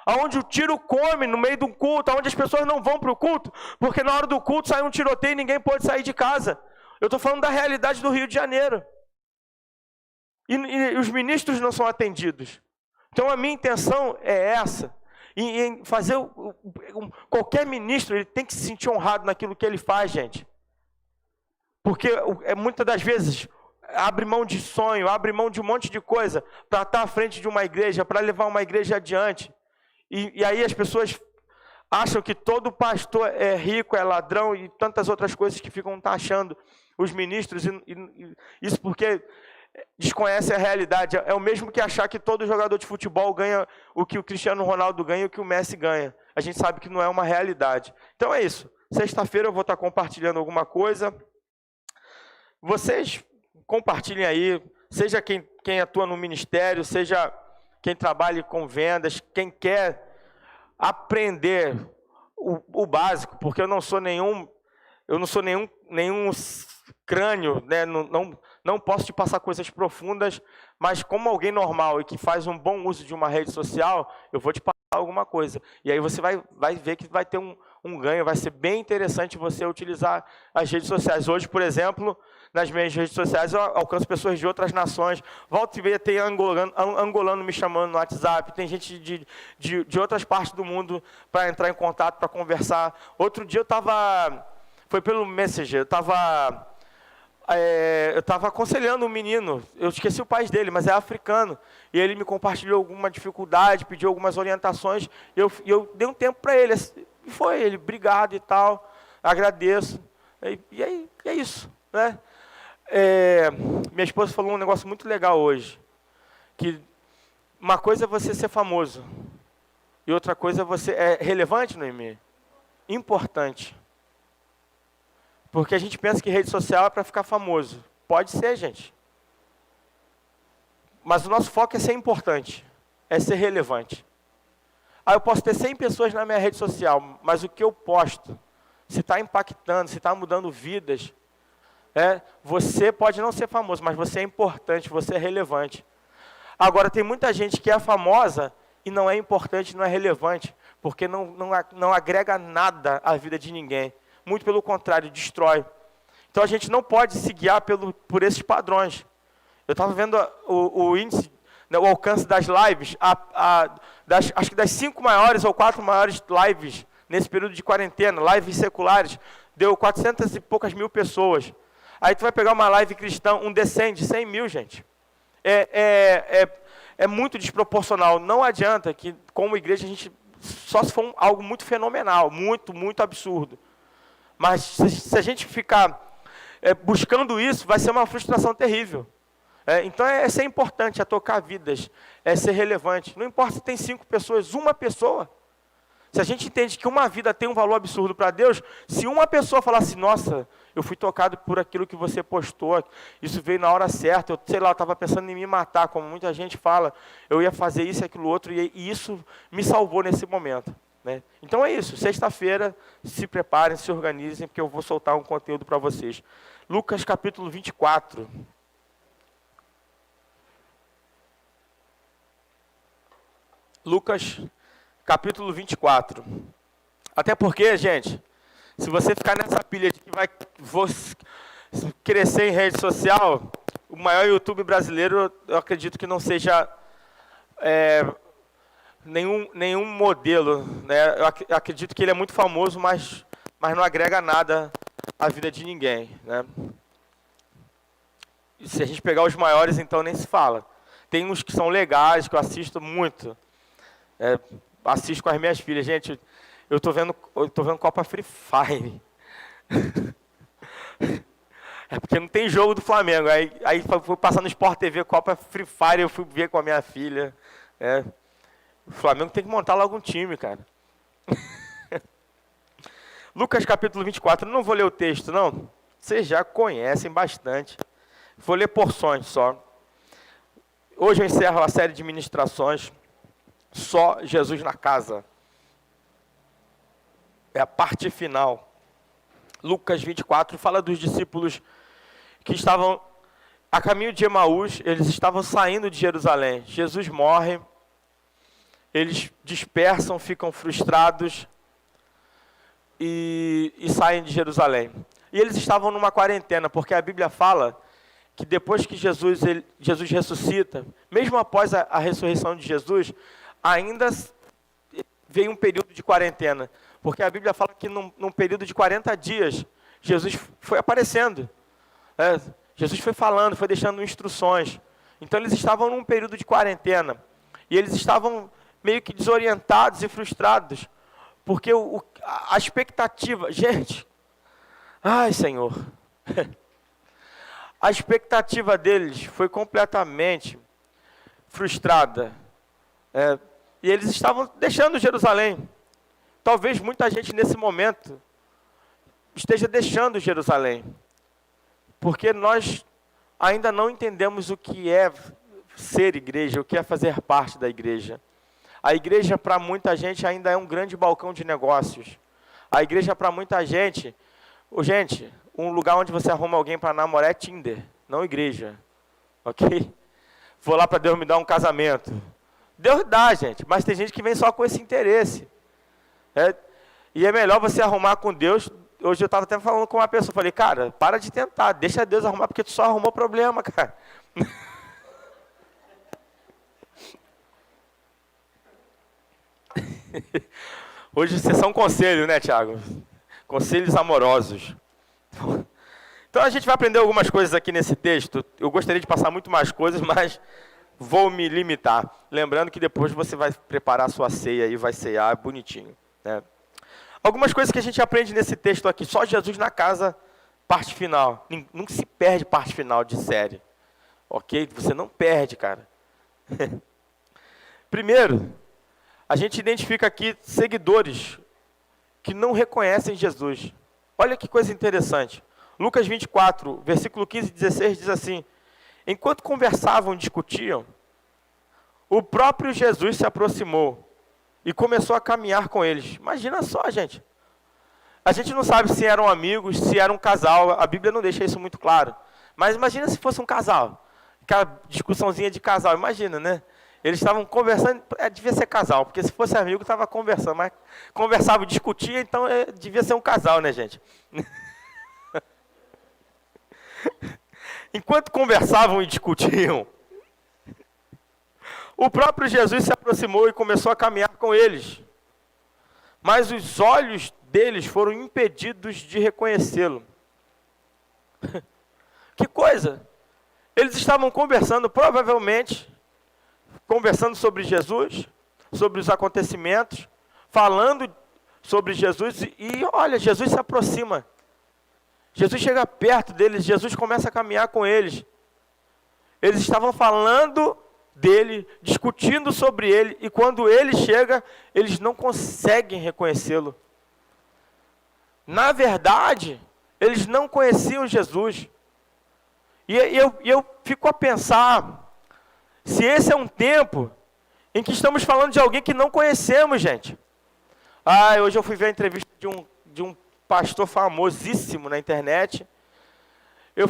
Onde o tiro come no meio de um culto, onde as pessoas não vão para o culto, porque na hora do culto sai um tiroteio e ninguém pode sair de casa. Eu estou falando da realidade do Rio de Janeiro. E os ministros não são atendidos. Então a minha intenção é essa. Em fazer qualquer ministro, ele tem que se sentir honrado naquilo que ele faz, gente. Porque muitas das vezes abre mão de sonho, abre mão de um monte de coisa para estar à frente de uma igreja, para levar uma igreja adiante. E aí as pessoas acham que todo pastor é rico, é ladrão e tantas outras coisas que ficam taxando os ministros. Isso porque desconhece a realidade. É o mesmo que achar que todo jogador de futebol ganha o que o Cristiano Ronaldo ganha e o que o Messi ganha. A gente sabe que não é uma realidade. Então é isso. Sexta-feira eu vou estar compartilhando alguma coisa. Vocês compartilhem aí, seja quem atua no ministério, seja quem trabalha com vendas, quem quer aprender o básico, porque eu não sou nenhum crânio, né? Não posso te passar coisas profundas, mas como alguém normal e que faz um bom uso de uma rede social, eu vou te passar alguma coisa. E aí você vai ver que vai ter um ganho, vai ser bem interessante você utilizar as redes sociais. Hoje, por exemplo, nas minhas redes sociais eu alcanço pessoas de outras nações. Volta e meia tem angolano me chamando no WhatsApp, tem gente de outras partes do mundo para entrar em contato, para conversar. Outro dia foi pelo Messenger, eu estava aconselhando um menino, eu esqueci o país dele, mas é africano, e ele me compartilhou alguma dificuldade, pediu algumas orientações, e eu dei um tempo para ele, e foi ele, obrigado e tal, agradeço, e aí é isso, né? Minha esposa falou um negócio muito legal hoje, que uma coisa é você ser famoso, e outra coisa é você, relevante, Noemi? Importante. Porque a gente pensa que rede social é para ficar famoso. Pode ser, gente. Mas o nosso foco é ser importante, é ser relevante. Eu posso ter 100 pessoas na minha rede social, mas o que eu posto, se está impactando, se está mudando vidas, você pode não ser famoso, mas você é importante, você é relevante. Agora, tem muita gente que é famosa e não é importante, não é relevante, porque não agrega nada à vida de ninguém. Muito pelo contrário, destrói. Então a gente não pode se guiar por esses padrões. Eu estava vendo o índice, né, o alcance das lives, acho que das 5 maiores ou 4 maiores lives nesse período de quarentena, lives seculares, deu 400 e poucas mil pessoas. Aí tu vai pegar uma live cristã, um descende, 100 mil, gente. É muito desproporcional. Não adianta que, como igreja, a gente só se for algo muito fenomenal, muito, muito absurdo. Mas se a gente ficar buscando isso, vai ser uma frustração terrível. Então é ser importante, é tocar vidas, é ser relevante. Não importa se tem 5 pessoas, uma pessoa. Se a gente entende que uma vida tem um valor absurdo para Deus, se uma pessoa falar assim, nossa, eu fui tocado por aquilo que você postou, isso veio na hora certa, eu, sei lá, eu estava pensando em me matar, como muita gente fala, eu ia fazer isso e aquilo outro, e isso me salvou nesse momento. Né? Então é isso, sexta-feira, se preparem, se organizem, porque eu vou soltar um conteúdo para vocês. Lucas capítulo 24. Lucas capítulo 24. Até porque, gente, se você ficar nessa pilha de que vou crescer em rede social, o maior YouTube brasileiro, eu acredito que não seja nenhum modelo. Né? Eu acredito que ele é muito famoso, mas não agrega nada à vida de ninguém. Né? E se a gente pegar os maiores, então nem se fala. Tem uns que são legais, que eu assisto muito. Assisto com as minhas filhas. Gente, eu tô vendo Copa Free Fire. É porque não tem jogo do Flamengo. Aí fui passar no Sport TV, Copa Free Fire, eu fui ver com a minha filha. O Flamengo tem que montar logo um time, cara. Lucas capítulo 24, eu não vou ler o texto, não. Vocês já conhecem bastante. Vou ler porções só. Hoje eu encerro a série de ministrações. Só Jesus na casa. É a parte final. Lucas 24 fala dos discípulos que estavam a caminho de Emaús, eles estavam saindo de Jerusalém. Jesus morre, eles dispersam, ficam frustrados e saem de Jerusalém. E eles estavam numa quarentena, porque a Bíblia fala que depois que Jesus ressuscita, mesmo após a ressurreição de Jesus, ainda veio um período de quarentena, porque a Bíblia fala que num período de 40 dias, Jesus foi aparecendo, Jesus foi falando, foi deixando instruções. Então eles estavam num período de quarentena, e eles estavam meio que desorientados e frustrados, porque a expectativa, gente, ai Senhor, a expectativa deles foi completamente frustrada. E eles estavam deixando Jerusalém. Talvez muita gente nesse momento esteja deixando Jerusalém. Porque nós ainda não entendemos o que é ser igreja, o que é fazer parte da igreja. A igreja para muita gente ainda é um grande balcão de negócios. A igreja para muita gente, um lugar onde você arruma alguém para namorar é Tinder, não igreja. Ok? Vou lá para Deus me dar um casamento. Deus dá, gente, mas tem gente que vem só com esse interesse. E é melhor você arrumar com Deus. Hoje eu estava até falando com uma pessoa, falei, cara, para de tentar, deixa Deus arrumar, porque tu só arrumou problema, cara. Hoje vocês são conselhos, né, Thiago? Conselhos amorosos. Então a gente vai aprender algumas coisas aqui nesse texto. Eu gostaria de passar muito mais coisas, mas vou me limitar. Lembrando que depois você vai preparar a sua ceia e vai ceiar bonitinho. Né? Algumas coisas que a gente aprende nesse texto aqui. Só Jesus na casa, parte final. Não se perde parte final de série. Ok? Você não perde, cara. Primeiro, a gente identifica aqui seguidores que não reconhecem Jesus. Olha que coisa interessante. Lucas 24, versículo 15 e 16 diz assim: enquanto conversavam e discutiam, o próprio Jesus se aproximou e começou a caminhar com eles. Imagina só, gente. A gente não sabe se eram amigos, se era um casal. A Bíblia não deixa isso muito claro. Mas imagina se fosse um casal. Aquela discussãozinha de casal, imagina, né? Eles estavam conversando, devia ser casal, porque se fosse amigo, estava conversando. Mas conversava e discutia, então devia ser um casal, né, gente? Enquanto conversavam e discutiam, o próprio Jesus se aproximou e começou a caminhar com eles. Mas os olhos deles foram impedidos de reconhecê-lo. Que coisa! Eles estavam conversando, provavelmente, conversando sobre Jesus, sobre os acontecimentos, falando sobre Jesus, e olha, Jesus se aproxima. Jesus chega perto deles, Jesus começa a caminhar com eles. Eles estavam falando dele, discutindo sobre ele, e quando ele chega, eles não conseguem reconhecê-lo. Na verdade, eles não conheciam Jesus. E eu fico a pensar, se esse é um tempo em que estamos falando de alguém que não conhecemos, gente. Hoje eu fui ver a entrevista de um pastor famosíssimo na internet. Eu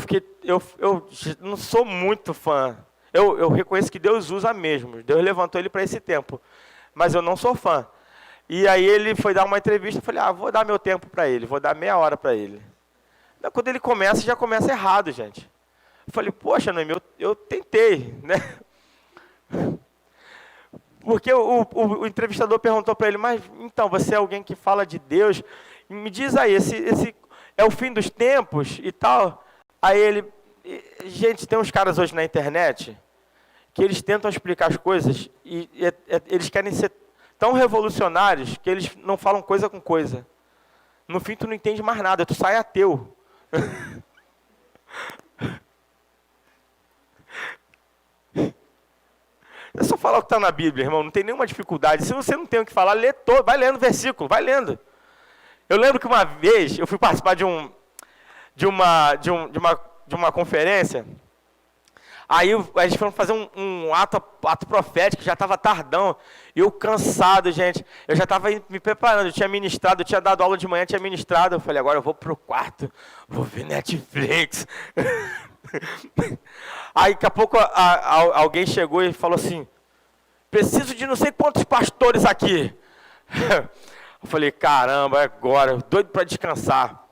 não sou muito fã. Eu reconheço que Deus usa mesmo. Deus levantou ele para esse tempo. Mas eu não sou fã. E aí ele foi dar uma entrevista, eu falei, vou dar meu tempo para ele, vou dar meia hora para ele. Quando ele começa, já começa errado, gente. Eu falei, poxa, Noemi, eu tentei, né? Porque o entrevistador perguntou para ele, mas então, você é alguém que fala de Deus? Me diz aí, esse é o fim dos tempos e tal? Aí ele, gente, tem uns caras hoje na internet que eles tentam explicar as coisas e eles querem ser tão revolucionários que eles não falam coisa com coisa. No fim, tu não entende mais nada, tu sai ateu. É só falar o que está na Bíblia, irmão, não tem nenhuma dificuldade. Se você não tem o que falar, lê todo, vai lendo o versículo, vai lendo. Eu lembro que uma vez eu fui participar de uma conferência. Aí a gente foi fazer um ato profético, já estava tardão. E eu cansado, gente. Eu já estava me preparando, eu tinha ministrado, eu tinha dado aula de manhã, tinha ministrado. Eu falei, agora eu vou para o quarto, vou ver Netflix. Aí daqui a pouco alguém chegou e falou assim, preciso de não sei quantos pastores aqui. Eu falei, caramba, é agora, doido para descansar.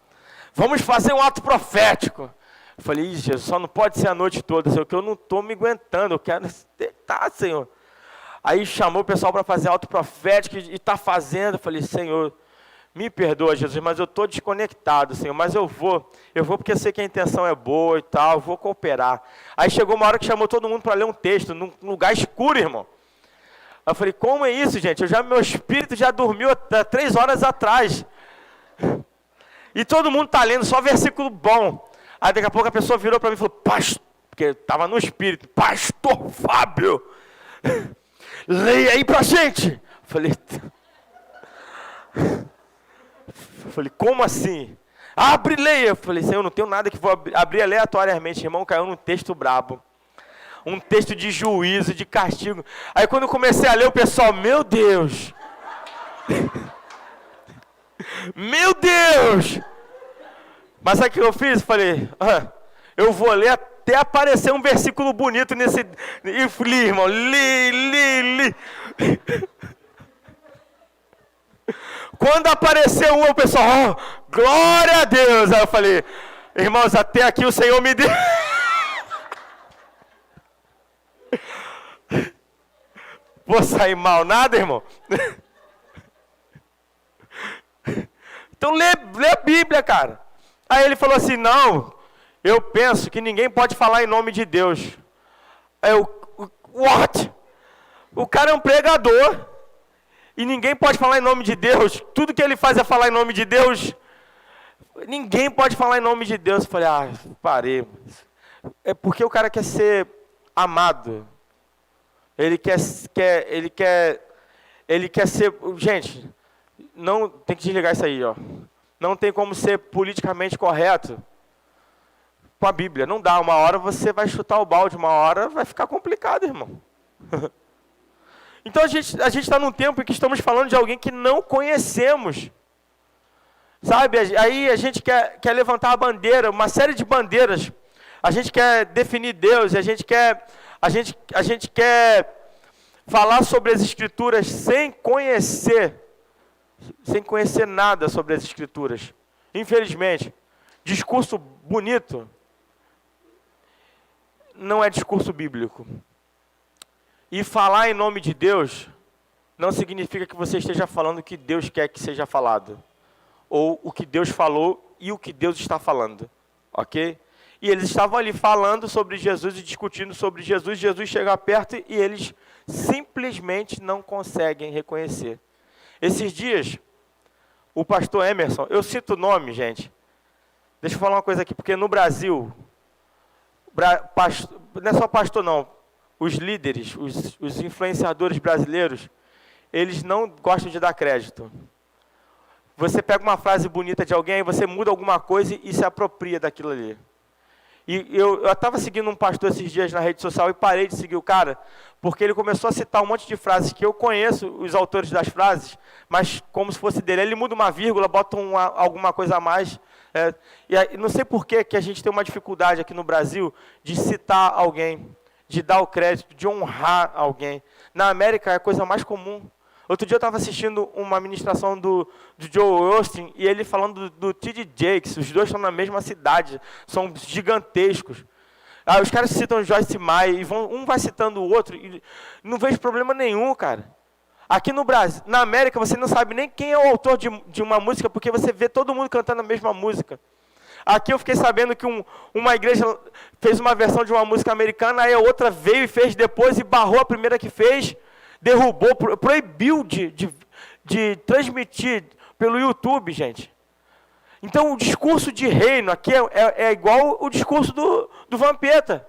Vamos fazer um ato profético. Eu falei, Jesus, só não pode ser a noite toda, Senhor, que eu não estou me aguentando, eu quero deitar, Senhor. Aí chamou o pessoal para fazer ato profético e está fazendo. Eu falei, Senhor, me perdoa, Jesus, mas eu estou desconectado, Senhor, mas eu vou porque eu sei que a intenção é boa e tal, eu vou cooperar. Aí chegou uma hora que chamou todo mundo para ler um texto, num lugar escuro, irmão. Eu falei, como é isso, gente? Meu espírito já dormiu há 3 horas atrás. E todo mundo está lendo só versículo bom. Aí daqui a pouco a pessoa virou para mim e falou, pastor, porque estava no espírito, pastor Fábio, leia aí para a gente. Eu falei, como assim? Abre e leia. Eu falei, Senhor, eu não tenho nada que vou abrir aleatoriamente. Irmão, caiu num texto brabo. Um texto de juízo, de castigo. Aí quando eu comecei a ler, o pessoal, meu Deus. Meu Deus. Mas sabe o que eu fiz? Falei, eu vou ler até aparecer um versículo bonito nesse... E li, irmão, li. Quando apareceu o pessoal, glória a Deus. Aí eu falei, irmãos, até aqui o Senhor me deu... Vou sair mal nada, irmão? Então lê a Bíblia, cara. Aí ele falou assim, não, eu penso que ninguém pode falar em nome de Deus. Aí what? O cara é um pregador e ninguém pode falar em nome de Deus. Tudo que ele faz é falar em nome de Deus. Ninguém pode falar em nome de Deus. Eu falei, parei. É porque o cara quer ser amado. Ele quer ser... Gente, não tem que desligar isso aí, ó. Não tem como ser politicamente correto com a Bíblia. Não dá. Uma hora você vai chutar o balde, uma hora vai ficar complicado, irmão. Então a gente está num tempo em que estamos falando de alguém que não conhecemos. Sabe? Aí a gente quer levantar a bandeira, uma série de bandeiras. A gente quer definir Deus, a gente quer falar sobre as Escrituras sem conhecer nada sobre as Escrituras. Infelizmente, discurso bonito não é discurso bíblico. E falar em nome de Deus não significa que você esteja falando o que Deus quer que seja falado. Ou o que Deus falou e o que Deus está falando. Ok? E eles estavam ali falando sobre Jesus e discutindo sobre Jesus. Jesus chega perto e eles simplesmente não conseguem reconhecer. Esses dias, o pastor Emerson, eu cito o nome, gente. Deixa eu falar uma coisa aqui, porque no Brasil, não é só pastor não, os líderes, os influenciadores brasileiros, eles não gostam de dar crédito. Você pega uma frase bonita de alguém, você muda alguma coisa e se apropria daquilo ali. E eu estava seguindo um pastor esses dias na rede social e parei de seguir o cara, porque ele começou a citar um monte de frases que eu conheço os autores das frases, mas como se fosse dele. Ele muda uma vírgula, bota alguma coisa a mais. E aí, não sei por que a gente tem uma dificuldade aqui no Brasil de citar alguém, de dar o crédito, de honrar alguém. Na América é a coisa mais comum. Outro dia eu estava assistindo uma ministração do Joel Osteen, e ele falando do T.D. Jakes, os dois estão na mesma cidade, são gigantescos. Os caras citam Joyce Meyer, e um vai citando o outro, e não vejo problema nenhum, cara. Aqui no Brasil, na América, você não sabe nem quem é o autor de uma música, porque você vê todo mundo cantando a mesma música. Aqui eu fiquei sabendo que uma igreja fez uma versão de uma música americana, aí a outra veio e fez depois, e barrou a primeira que fez, derrubou, proibiu de transmitir pelo YouTube, gente. Então, o discurso de reino aqui é igual o discurso do Vampeta.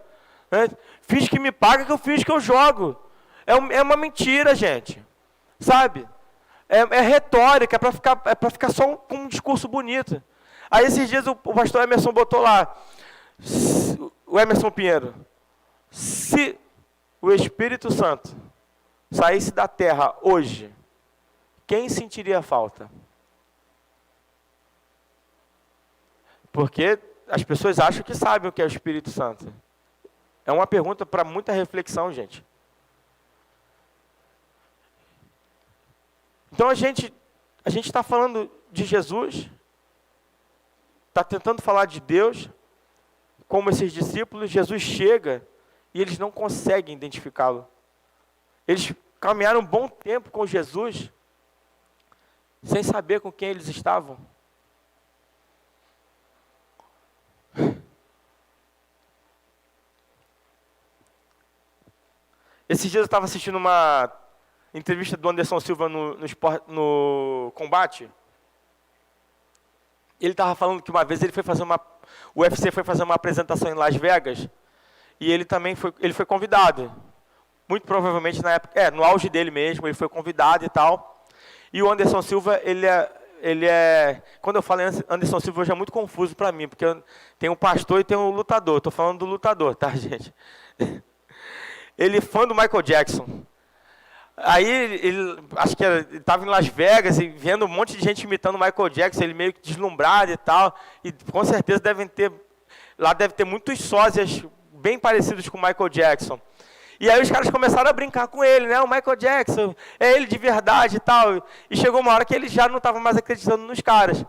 Né? Finge que me paga, que eu finge que eu jogo. É uma mentira, gente. Sabe? É retórica, é para ficar só com um discurso bonito. Aí, esses dias, o pastor Emerson botou lá, o Emerson Pinheiro, se o Espírito Santo saísse da terra hoje, quem sentiria falta? Porque as pessoas acham que sabem o que é o Espírito Santo. É uma pergunta para muita reflexão, gente. Então a gente está falando de Jesus, está tentando falar de Deus, como esses discípulos. Jesus chega e eles não conseguem identificá-lo. Eles caminharam um bom tempo com Jesus, sem saber com quem eles estavam. Esses dias eu estava assistindo uma entrevista do Anderson Silva no Combate. Ele estava falando que uma vez ele foi fazer o UFC foi fazer uma apresentação em Las Vegas, e ele também foi convidado. Muito provavelmente na época, no auge dele mesmo, ele foi convidado e tal. E o Anderson Silva, ele é... Quando eu falo Anderson Silva, hoje é muito confuso para mim, porque tem um pastor e tem um lutador. Estou falando do lutador, tá, gente? Ele é fã do Michael Jackson. Aí, ele acho que ele estava em Las Vegas e vendo um monte de gente imitando o Michael Jackson, ele meio que deslumbrado e tal. E com certeza lá deve ter muitos sósias bem parecidos com o Michael Jackson. E aí os caras começaram a brincar com ele, né? O Michael Jackson, é ele de verdade e tal. E chegou uma hora que ele já não estava mais acreditando nos caras.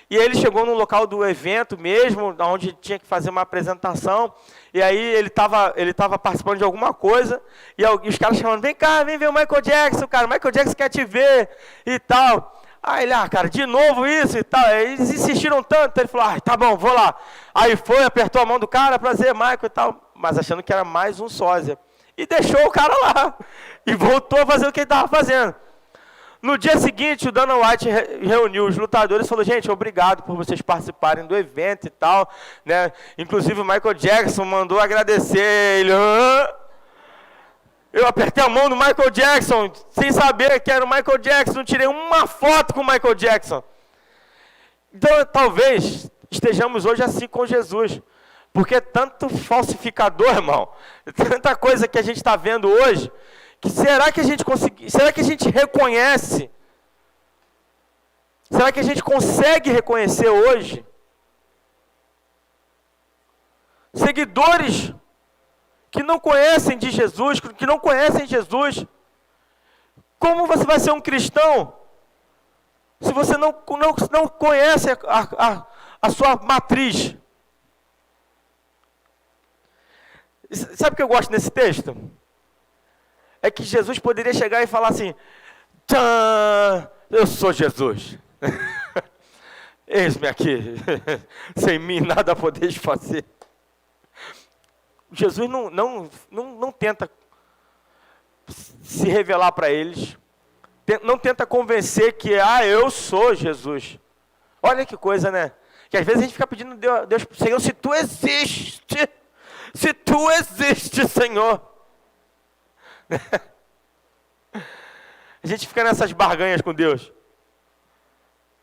E aí ele chegou no local do evento mesmo, onde tinha que fazer uma apresentação. E aí ele estava participando de alguma coisa. E os caras chamando, vem cá, vem ver o Michael Jackson, cara. O Michael Jackson quer te ver e tal. Aí ele, cara, de novo isso e tal. Aí eles insistiram tanto, ele falou, tá bom, vou lá. Aí foi, apertou a mão do cara, prazer, Michael e tal. Mas achando que era mais um sósia. E deixou o cara lá. E voltou a fazer o que ele estava fazendo. No dia seguinte, o Dana White reuniu os lutadores e falou, gente, obrigado por vocês participarem do evento e tal. Né? Inclusive o Michael Jackson mandou agradecer. Ele, eu apertei a mão do Michael Jackson, sem saber que era o Michael Jackson, não tirei uma foto com o Michael Jackson. Então, talvez estejamos hoje assim com Jesus. Porque é tanto falsificador, irmão, tanta coisa que a gente está vendo hoje, que será que a gente reconhece? Será que a gente consegue reconhecer hoje seguidores que não conhecem de Jesus, que não conhecem Jesus? Como você vai ser um cristão se você não conhece a sua matriz? Sabe o que eu gosto nesse texto? É que Jesus poderia chegar e falar assim, tchan, eu sou Jesus. Eis-me aqui, sem mim nada podeis fazer. Jesus não tenta se revelar para eles, não tenta convencer que, eu sou Jesus. Olha que coisa, né? Que às vezes a gente fica pedindo a Deus, Senhor, se tu existe, Senhor. A gente fica nessas barganhas com Deus.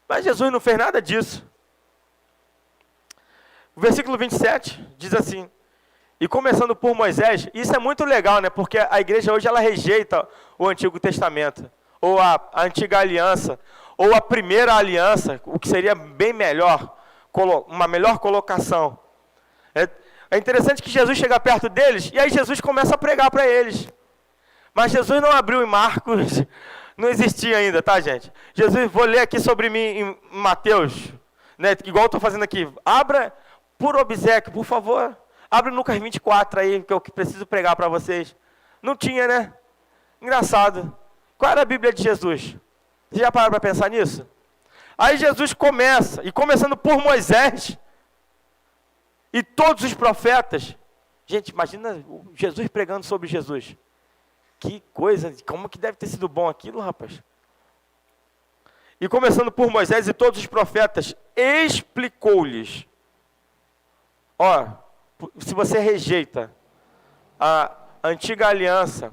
Mas Jesus não fez nada disso. O versículo 27 diz assim: e começando por Moisés, isso é muito legal, né? Porque a igreja hoje ela rejeita o Antigo Testamento, ou a Antiga Aliança, ou a Primeira Aliança, o que seria bem melhor, uma melhor colocação. É interessante que Jesus chega perto deles, e aí Jesus começa a pregar para eles. Mas Jesus não abriu em Marcos, não existia ainda, tá, gente? Jesus, vou ler aqui sobre mim em Mateus, né? Igual eu estou fazendo aqui. Abra por obséquio, por favor. Abre Lucas 24 aí, que eu preciso pregar para vocês. Não tinha, né? Engraçado. Qual era a Bíblia de Jesus? Vocês já pararam para pensar nisso? Aí Jesus começa, e começando por Moisés, e todos os profetas. Gente, imagina Jesus pregando sobre Jesus. Que coisa, como que deve ter sido bom aquilo, rapaz? E começando por Moisés e todos os profetas, explicou-lhes. Ó, se você rejeita a antiga aliança,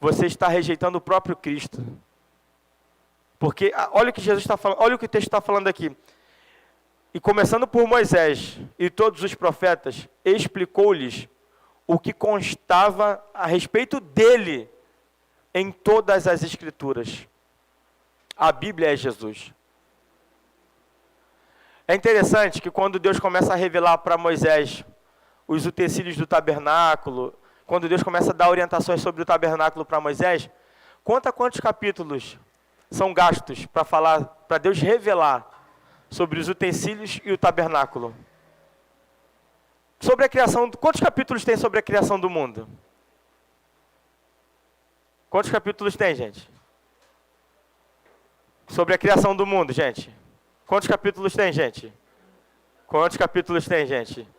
você está rejeitando o próprio Cristo. Porque, olha o que Jesus está falando, olha o que o texto está falando aqui. E começando por Moisés e todos os profetas, explicou-lhes o que constava a respeito dele em todas as Escrituras. A Bíblia é Jesus. É interessante que quando Deus começa a revelar para Moisés os utensílios do tabernáculo, quando Deus começa a dar orientações sobre o tabernáculo para Moisés, conta quantos capítulos são gastos para falar, para Deus revelar sobre os utensílios e o tabernáculo. Sobre a criação, quantos capítulos tem sobre a criação do mundo? Quantos capítulos tem, gente? Sobre a criação do mundo, gente. Quantos capítulos tem, gente? Quantos capítulos tem, gente?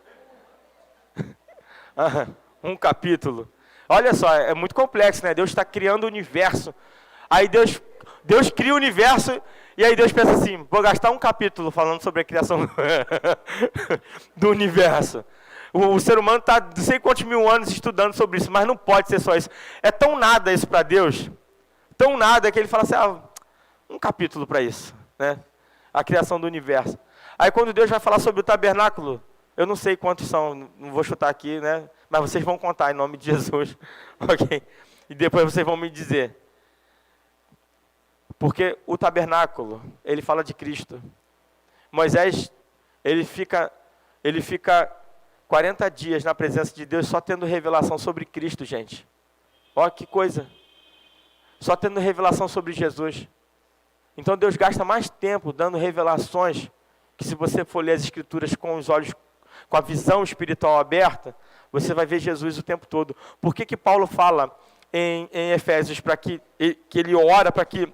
Um capítulo. Olha só, é muito complexo, né? Deus está criando o universo. Aí Deus cria o universo e aí Deus pensa assim, vou gastar um capítulo falando sobre a criação do universo. O ser humano está não sei quantos mil anos estudando sobre isso, mas não pode ser só isso. É tão nada isso para Deus, tão nada que ele fala assim, um capítulo para isso, né? A criação do universo. Aí quando Deus vai falar sobre o tabernáculo, eu não sei quantos são, não vou chutar aqui, né? Mas vocês vão contar em nome de Jesus, ok? E depois vocês vão me dizer. Porque o tabernáculo, ele fala de Cristo. Moisés, ele fica 40 dias na presença de Deus só tendo revelação sobre Cristo, gente. Olha que coisa. Só tendo revelação sobre Jesus. Então Deus gasta mais tempo dando revelações, que se você for ler as Escrituras com os olhos, com a visão espiritual aberta, você vai ver Jesus o tempo todo. Por que Paulo fala em Efésios para que ele ora para que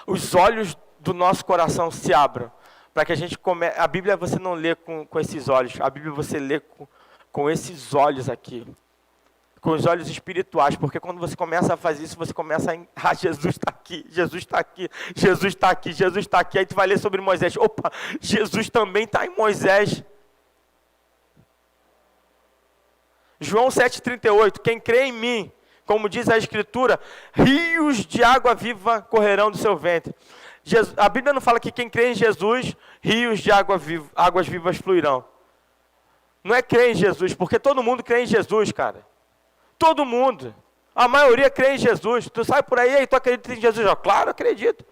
os olhos do nosso coração se abram? Para que a gente comece. A Bíblia você não lê com esses olhos, a Bíblia você lê com esses olhos aqui. Com os olhos espirituais, porque quando você começa a fazer isso, você começa a... Jesus está aqui, Jesus está aqui, Jesus está aqui, Jesus está aqui. Aí tu vai ler sobre Moisés. Opa, Jesus também está em Moisés. João 7,38, quem crê em mim, como diz a Escritura, rios de água viva correrão do seu ventre. A Bíblia não fala que quem crê em Jesus, rios de águas vivas fluirão. Não é crer em Jesus, porque todo mundo crê em Jesus, cara. Todo mundo. A maioria crê em Jesus. Tu sai por aí e tu acredita em Jesus? Claro, acredito.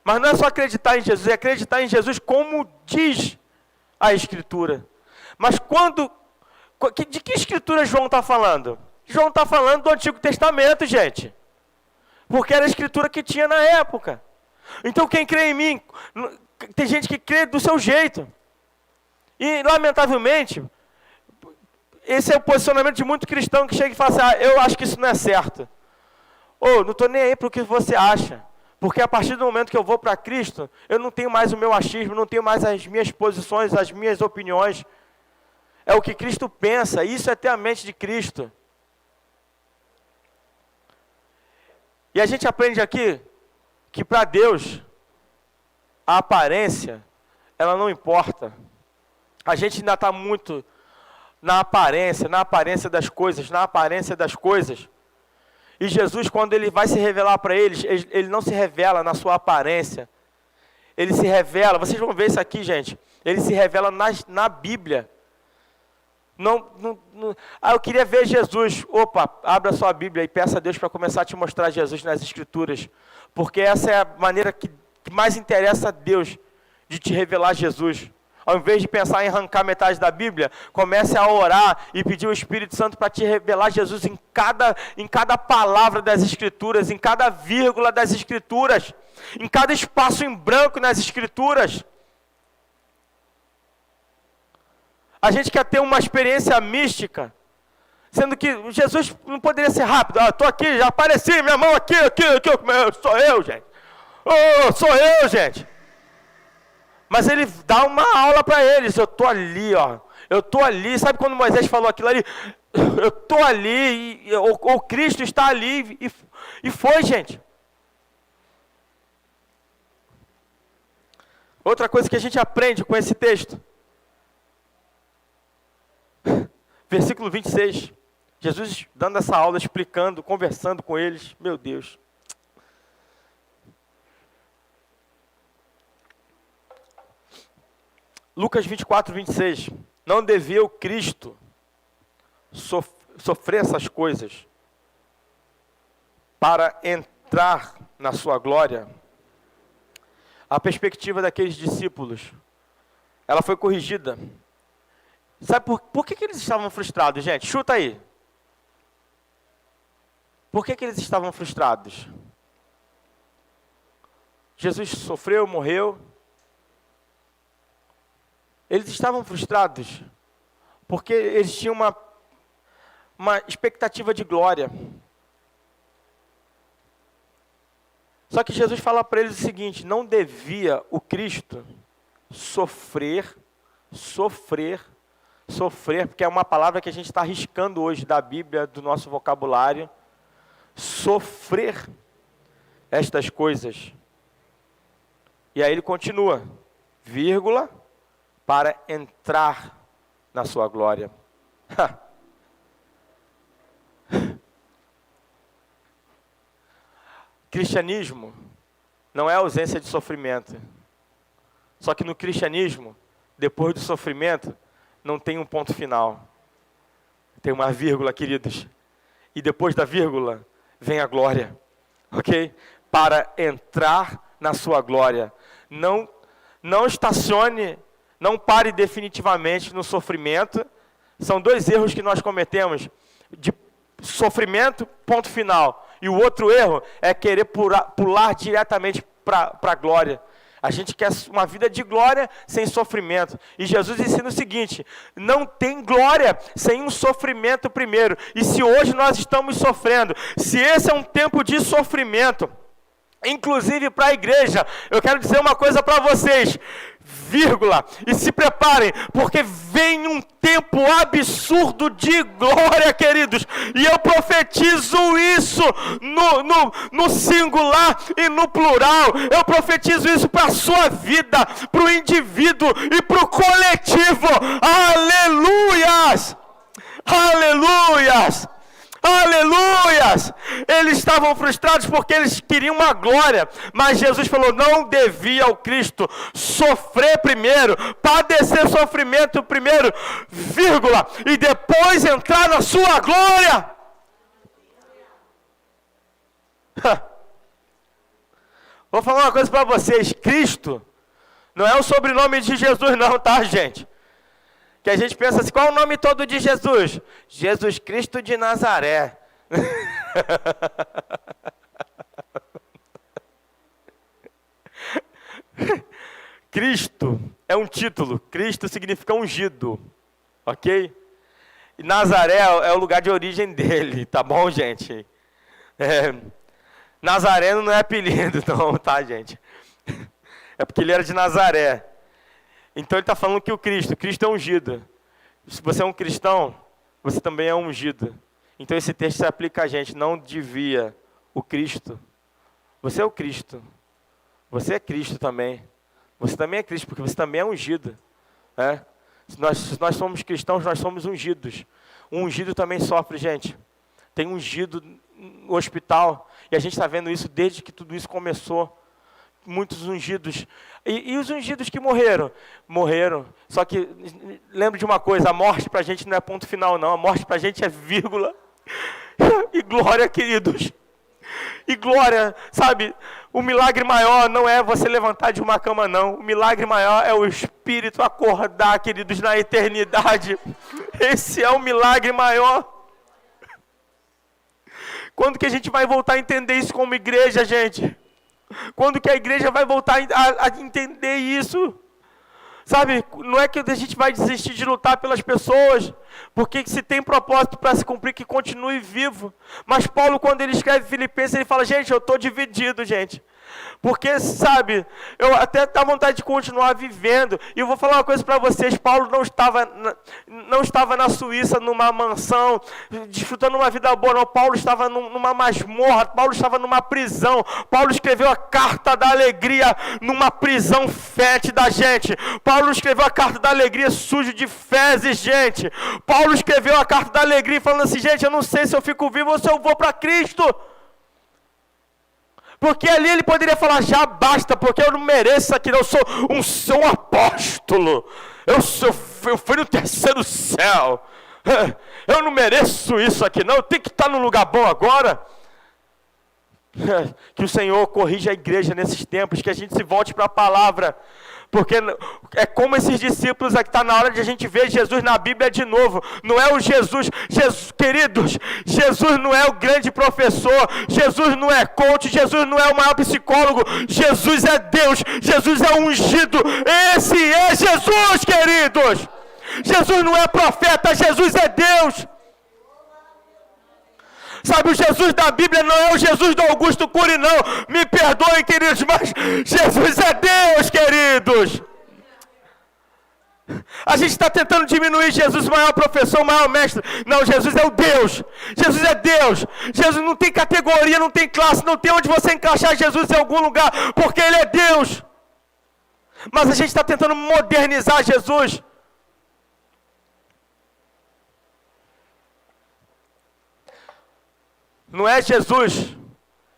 Mas não é só acreditar em Jesus, é acreditar em Jesus como diz a Escritura. Mas de que Escritura João está falando? João está falando do Antigo Testamento, gente. Porque era a Escritura que tinha na época. Então quem crê em mim, tem gente que crê do seu jeito. E lamentavelmente, esse é o posicionamento de muito cristão que chega e fala assim, eu acho que isso não é certo. Não estou nem aí para o que você acha. Porque a partir do momento que eu vou para Cristo, eu não tenho mais o meu achismo, não tenho mais as minhas posições, as minhas opiniões. É o que Cristo pensa, isso é ter a mente de Cristo. E a gente aprende aqui que para Deus, a aparência, ela não importa. A gente ainda está muito na aparência das coisas. E Jesus, quando ele vai se revelar para eles, ele não se revela na sua aparência. Ele se revela, vocês vão ver isso aqui, gente. Ele se revela na Bíblia. Eu queria ver Jesus. Opa, abra sua Bíblia e peça a Deus para começar a te mostrar Jesus nas Escrituras. Porque essa é a maneira que mais interessa a Deus de te revelar Jesus. Ao invés de pensar em arrancar metade da Bíblia, comece a orar e pedir o Espírito Santo para te revelar Jesus em cada palavra das Escrituras, em cada vírgula das Escrituras, em cada espaço em branco nas Escrituras. A gente quer ter uma experiência mística, sendo que Jesus não poderia ser rápido. Estou aqui, já apareci, minha mão aqui, sou eu, gente. Sou eu, gente. Mas ele dá uma aula para eles. Eu estou ali, ó. Eu estou ali. Sabe quando Moisés falou aquilo ali? Eu estou ali. O Cristo está ali. E foi, gente. Outra coisa que a gente aprende com esse texto. Versículo 26. Jesus dando essa aula, explicando, conversando com eles. Meu Deus. Lucas 24, 26. Não devia o Cristo sofrer essas coisas para entrar na sua glória? A perspectiva daqueles discípulos, ela foi corrigida. Sabe por que eles estavam frustrados, gente? Chuta aí. Por que eles estavam frustrados? Jesus sofreu, morreu. Eles estavam frustrados porque eles tinham uma expectativa de glória. Só que Jesus fala para eles o seguinte: não devia o Cristo sofrer, porque é uma palavra que a gente está arriscando hoje da Bíblia, do nosso vocabulário. Sofrer estas coisas. E aí ele continua, vírgula, para entrar na sua glória. Cristianismo não é ausência de sofrimento. Só que no cristianismo, depois do sofrimento, não tem um ponto final. Tem uma vírgula, queridos. E depois da vírgula, vem a glória. Ok? Para entrar na sua glória. Não estacione, não pare definitivamente no sofrimento. São dois erros que nós cometemos. De sofrimento, ponto final. E o outro erro é querer pular diretamente para a glória. A gente quer uma vida de glória sem sofrimento. E Jesus ensina o seguinte: não tem glória sem um sofrimento primeiro. E se hoje nós estamos sofrendo, se esse é um tempo de sofrimento, inclusive para a igreja, eu quero dizer uma coisa para vocês, vírgula, e se preparem, porque vem um tempo absurdo de glória, queridos, e eu profetizo isso no singular e no plural. Eu profetizo isso para a sua vida, para o indivíduo e para o coletivo. Aleluias! Aleluias! Aleluias! Eles estavam frustrados porque eles queriam uma glória, mas Jesus falou: não devia o Cristo sofrer primeiro, padecer sofrimento primeiro, vírgula, e depois entrar na sua glória. Vou falar uma coisa para vocês: Cristo não é o sobrenome de Jesus não, tá, gente? Que a gente pensa assim: qual é o nome todo de Jesus? Jesus Cristo de Nazaré. Cristo é um título. Cristo significa ungido. Ok? E Nazaré é o lugar de origem dele. Tá bom, gente? Nazareno não é apelido, não, tá, gente? É porque ele era de Nazaré. Então ele está falando que o Cristo é ungido. Se você é um cristão, você também é ungido. Então esse texto se aplica a gente. Não devia o Cristo. Você é o Cristo. Você é Cristo também. Você também é Cristo, porque você também é ungido. Se nós somos cristãos, nós somos ungidos. O ungido também sofre, gente. Tem ungido no hospital. E a gente está vendo isso desde que tudo isso começou. Muitos ungidos. E os ungidos que morreram? Morreram. Só que, lembre de uma coisa, a morte para a gente não é ponto final, não. A morte para a gente é vírgula. E glória, queridos. E glória, sabe? O milagre maior não é você levantar de uma cama, não. O milagre maior é o Espírito acordar, queridos, na eternidade. Esse é o milagre maior. Quando que a gente vai voltar a entender isso como igreja, gente? Quando que a igreja vai voltar a entender isso? Sabe, não é que a gente vai desistir de lutar pelas pessoas, porque se tem propósito para se cumprir, que continue vivo. Mas Paulo, quando ele escreve Filipenses, ele fala, gente, eu estou dividido, gente. Porque, sabe, eu até tenho vontade de continuar vivendo. E eu vou falar uma coisa para vocês, Paulo não estava na Suíça, numa mansão, desfrutando uma vida boa, não. Paulo estava numa masmorra, Paulo estava numa prisão. Paulo escreveu a carta da alegria numa prisão fétida, gente. Paulo escreveu a carta da alegria sujo de fezes, gente. Paulo escreveu a carta da alegria falando assim, gente, eu não sei se eu fico vivo ou se eu vou para Cristo. Porque ali ele poderia falar, já basta, porque eu não mereço isso aqui, não. Eu sou um apóstolo, eu fui no terceiro céu, eu não mereço isso aqui, não, eu tenho que estar num lugar bom agora. Que o Senhor corrija a igreja nesses tempos, que a gente se volte para a palavra, porque é como esses discípulos aqui, está na hora de a gente ver Jesus na Bíblia de novo. Não é o Jesus, queridos, Jesus não é o grande professor, Jesus não é coach, Jesus não é o maior psicólogo, Jesus é Deus, Jesus é ungido, esse é Jesus, queridos. Jesus não é profeta, Jesus é Deus. Sabe, o Jesus da Bíblia não é o Jesus do Augusto Cury, não. Me perdoem, queridos, mas Jesus é Deus, queridos. A gente está tentando diminuir Jesus, o maior professor, o maior mestre. Não, Jesus é o Deus. Jesus é Deus. Jesus não tem categoria, não tem classe, não tem onde você encaixar Jesus em algum lugar, porque Ele é Deus. Mas a gente está tentando modernizar Jesus. Não é Jesus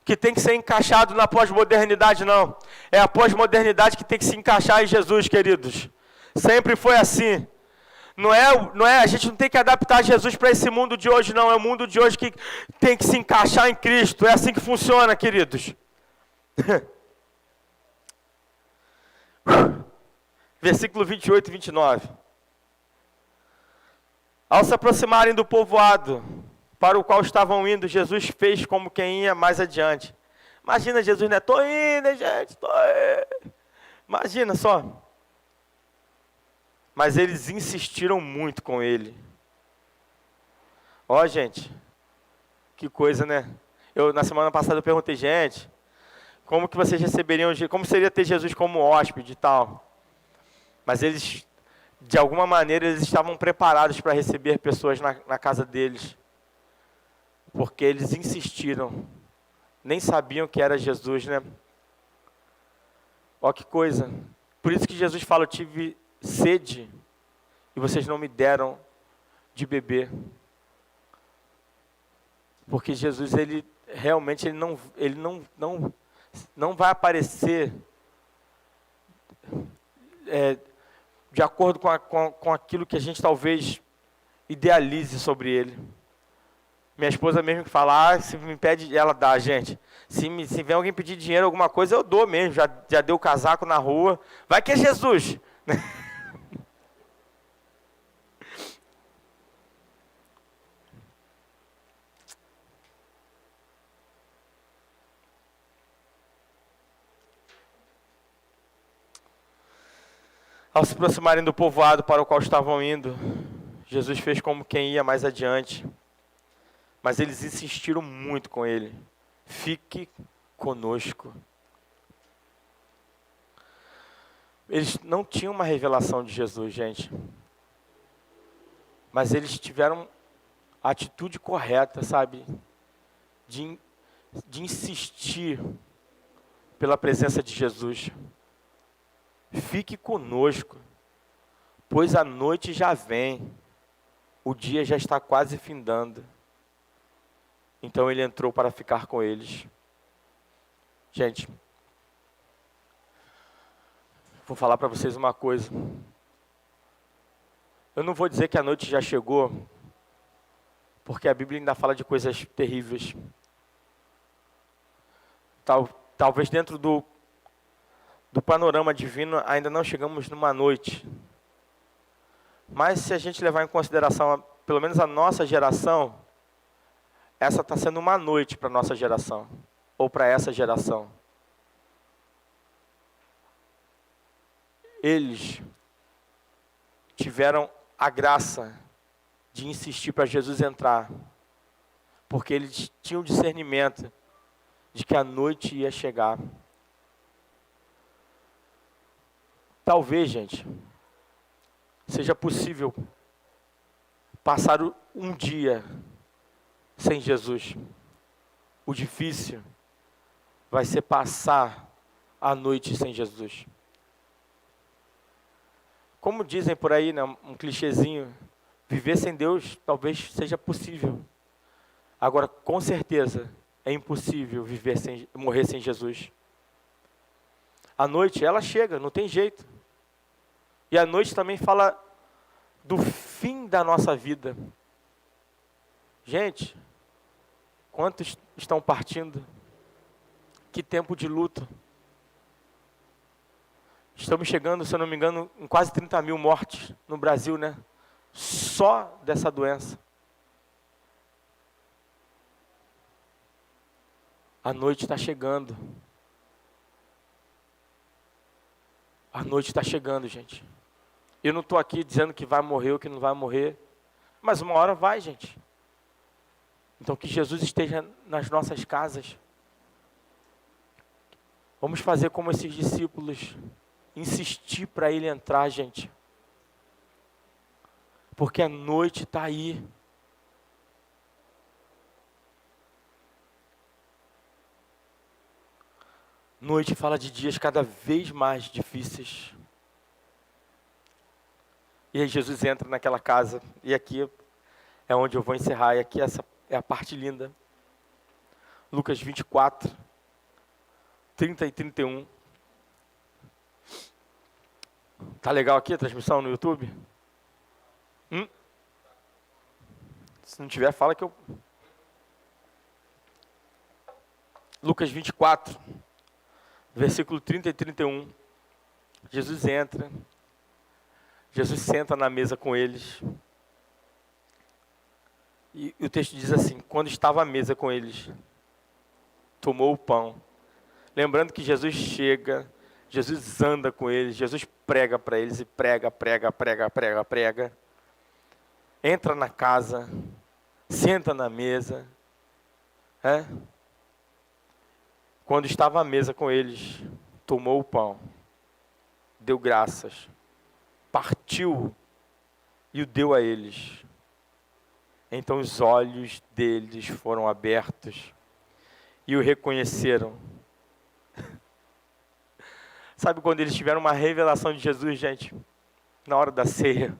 que tem que ser encaixado na pós-modernidade, não. É a pós-modernidade que tem que se encaixar em Jesus, queridos. Sempre foi assim. Não é, a gente não tem que adaptar Jesus para esse mundo de hoje, não. É o mundo de hoje que tem que se encaixar em Cristo. É assim que funciona, queridos. Versículo 28 e 29. Ao se aproximarem do povoado para o qual estavam indo, Jesus fez como quem ia mais adiante. Imagina Jesus, né? Estou indo, gente, estou indo. Imagina só. Mas eles insistiram muito com ele. Ó, gente, que coisa, né? Na semana passada eu perguntei, gente, como que vocês receberiam, como seria ter Jesus como hóspede e tal? Mas eles, de alguma maneira, eles estavam preparados para receber pessoas na casa deles. Porque eles insistiram. Nem sabiam que era Jesus, né? Ó que coisa. Por isso que Jesus fala, eu tive sede e vocês não me deram de beber. Porque Jesus, ele realmente não vai aparecer de acordo com aquilo que a gente talvez idealize sobre ele. Minha esposa mesmo que fala, se me pede, ela dá, gente. Se vem alguém pedir dinheiro, alguma coisa, eu dou mesmo. Já deu casaco na rua. Vai que é Jesus. Ao se aproximarem do povoado para o qual estavam indo, Jesus fez como quem ia mais adiante. Mas eles insistiram muito com ele. Fique conosco. Eles não tinham uma revelação de Jesus, gente. Mas eles tiveram a atitude correta, sabe? De insistir pela presença de Jesus. Fique conosco. pois a noite já vem, o dia já está quase findando. Então ele entrou para ficar com eles. Gente, vou falar para vocês uma coisa. Eu não vou dizer que a noite já chegou, porque a Bíblia ainda fala de coisas terríveis. Talvez dentro do panorama divino ainda não chegamos numa noite. Mas se a gente levar em consideração, pelo menos a nossa geração, essa está sendo uma noite para a nossa geração, ou para essa geração. Eles tiveram a graça de insistir para Jesus entrar, porque eles tinham discernimento de que a noite ia chegar. Talvez, gente, seja possível passar um dia sem Jesus. O difícil vai ser passar a noite sem Jesus. Como dizem por aí, né, um clichêzinho, viver sem Deus talvez seja possível. Agora, com certeza, é impossível morrer sem Jesus. A noite, ela chega, não tem jeito. E a noite também fala do fim da nossa vida. Gente, quantos estão partindo? Que tempo de luto. Estamos chegando, se eu não me engano, em quase 30 mil mortes no Brasil, né? Só dessa doença. A noite está chegando. A noite está chegando, gente. Eu não estou aqui dizendo que vai morrer ou que não vai morrer, mas uma hora vai, gente. Então que Jesus esteja nas nossas casas. Vamos fazer como esses discípulos, insistir para Ele entrar, gente. Porque a noite está aí. Noite fala de dias cada vez mais difíceis. E aí Jesus entra naquela casa. E aqui é onde eu vou encerrar. E aqui essa é a parte linda. Lucas 24, 30 e 31. Tá legal aqui a transmissão no YouTube? Se não tiver, fala que eu... Lucas 24, versículo 30 e 31. Jesus entra. Jesus senta na mesa com eles. E o texto diz assim: quando estava à mesa com eles, tomou o pão. Lembrando que Jesus chega, Jesus anda com eles, Jesus prega para eles e prega. Entra na casa, senta na mesa. Quando estava à mesa com eles, tomou o pão, deu graças, partiu e o deu a eles. Então os olhos deles foram abertos e o reconheceram. Sabe quando eles tiveram uma revelação de Jesus, gente? Na hora da ceia.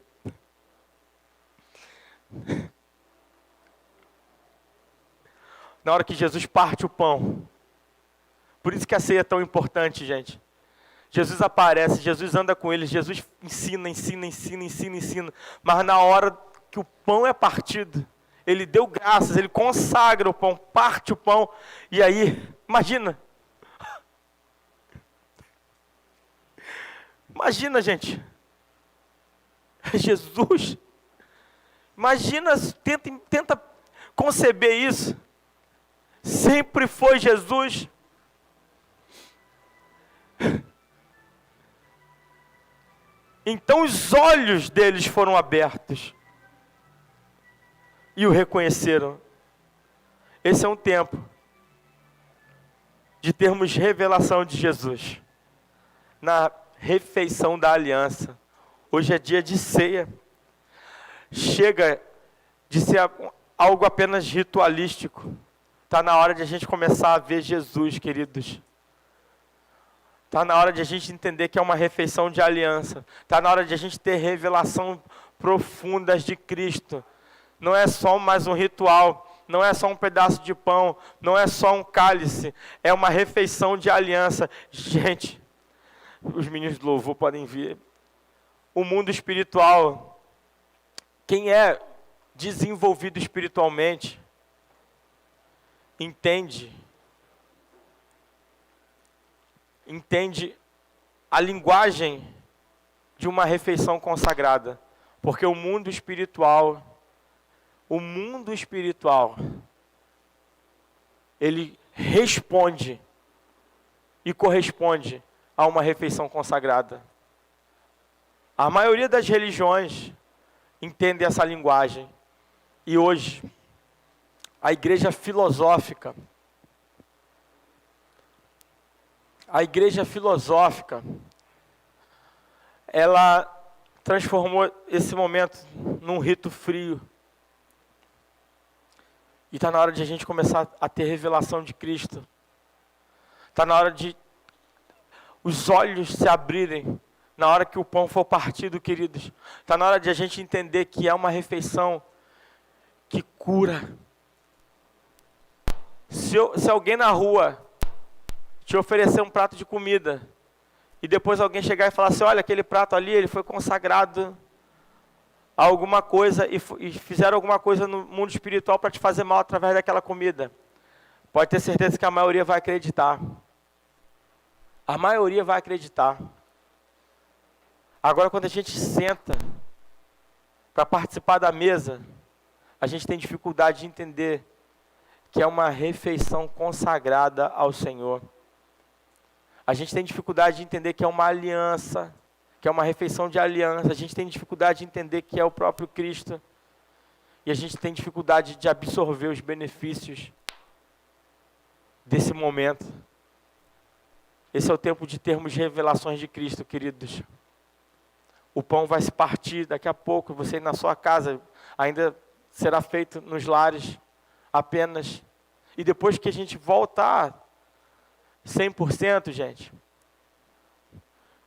Na hora que Jesus parte o pão. Por isso que a ceia é tão importante, gente. Jesus aparece, Jesus anda com eles, Jesus ensina. Mas na hora que o pão é partido, ele deu graças, ele consagra o pão, parte o pão. E aí, imagina. Imagina, gente. Jesus. Imagina, tenta conceber isso. Sempre foi Jesus. Então os olhos deles foram abertos e o reconheceram. Esse é um tempo de termos revelação de Jesus na refeição da aliança. Hoje é dia de ceia. Chega de ser algo apenas ritualístico. Está na hora de a gente começar a ver Jesus, queridos. Está na hora de a gente entender que é uma refeição de aliança. Está na hora de a gente ter revelação profundas de Cristo. Não é só mais um ritual, não é só um pedaço de pão, não é só um cálice, é uma refeição de aliança. Gente, os meninos do louvor podem vir. O mundo espiritual, quem é desenvolvido espiritualmente, entende a linguagem de uma refeição consagrada. Porque o mundo espiritual, ele responde e corresponde a uma refeição consagrada. A maioria das religiões entende essa linguagem. E hoje, a igreja filosófica, ela transformou esse momento num rito frio. E está na hora de a gente começar a ter revelação de Cristo. Está na hora de os olhos se abrirem na hora que o pão for partido, queridos. Está na hora de a gente entender que é uma refeição que cura. Se alguém na rua te oferecer um prato de comida, e depois alguém chegar e falar assim, olha, aquele prato ali, ele foi consagrado a alguma coisa, e fizeram alguma coisa no mundo espiritual para te fazer mal através daquela comida. Pode ter certeza que a maioria vai acreditar. A maioria vai acreditar. Agora, quando a gente senta para participar da mesa, a gente tem dificuldade de entender que é uma refeição consagrada ao Senhor. A gente tem dificuldade de entender que é uma aliança, que é uma refeição de aliança. A gente tem dificuldade de entender que é o próprio Cristo. E a gente tem dificuldade de absorver os benefícios desse momento. Esse é o tempo de termos revelações de Cristo, queridos. O pão vai se partir daqui a pouco, você na sua casa, ainda será feito nos lares apenas. E depois que a gente voltar 100%, gente,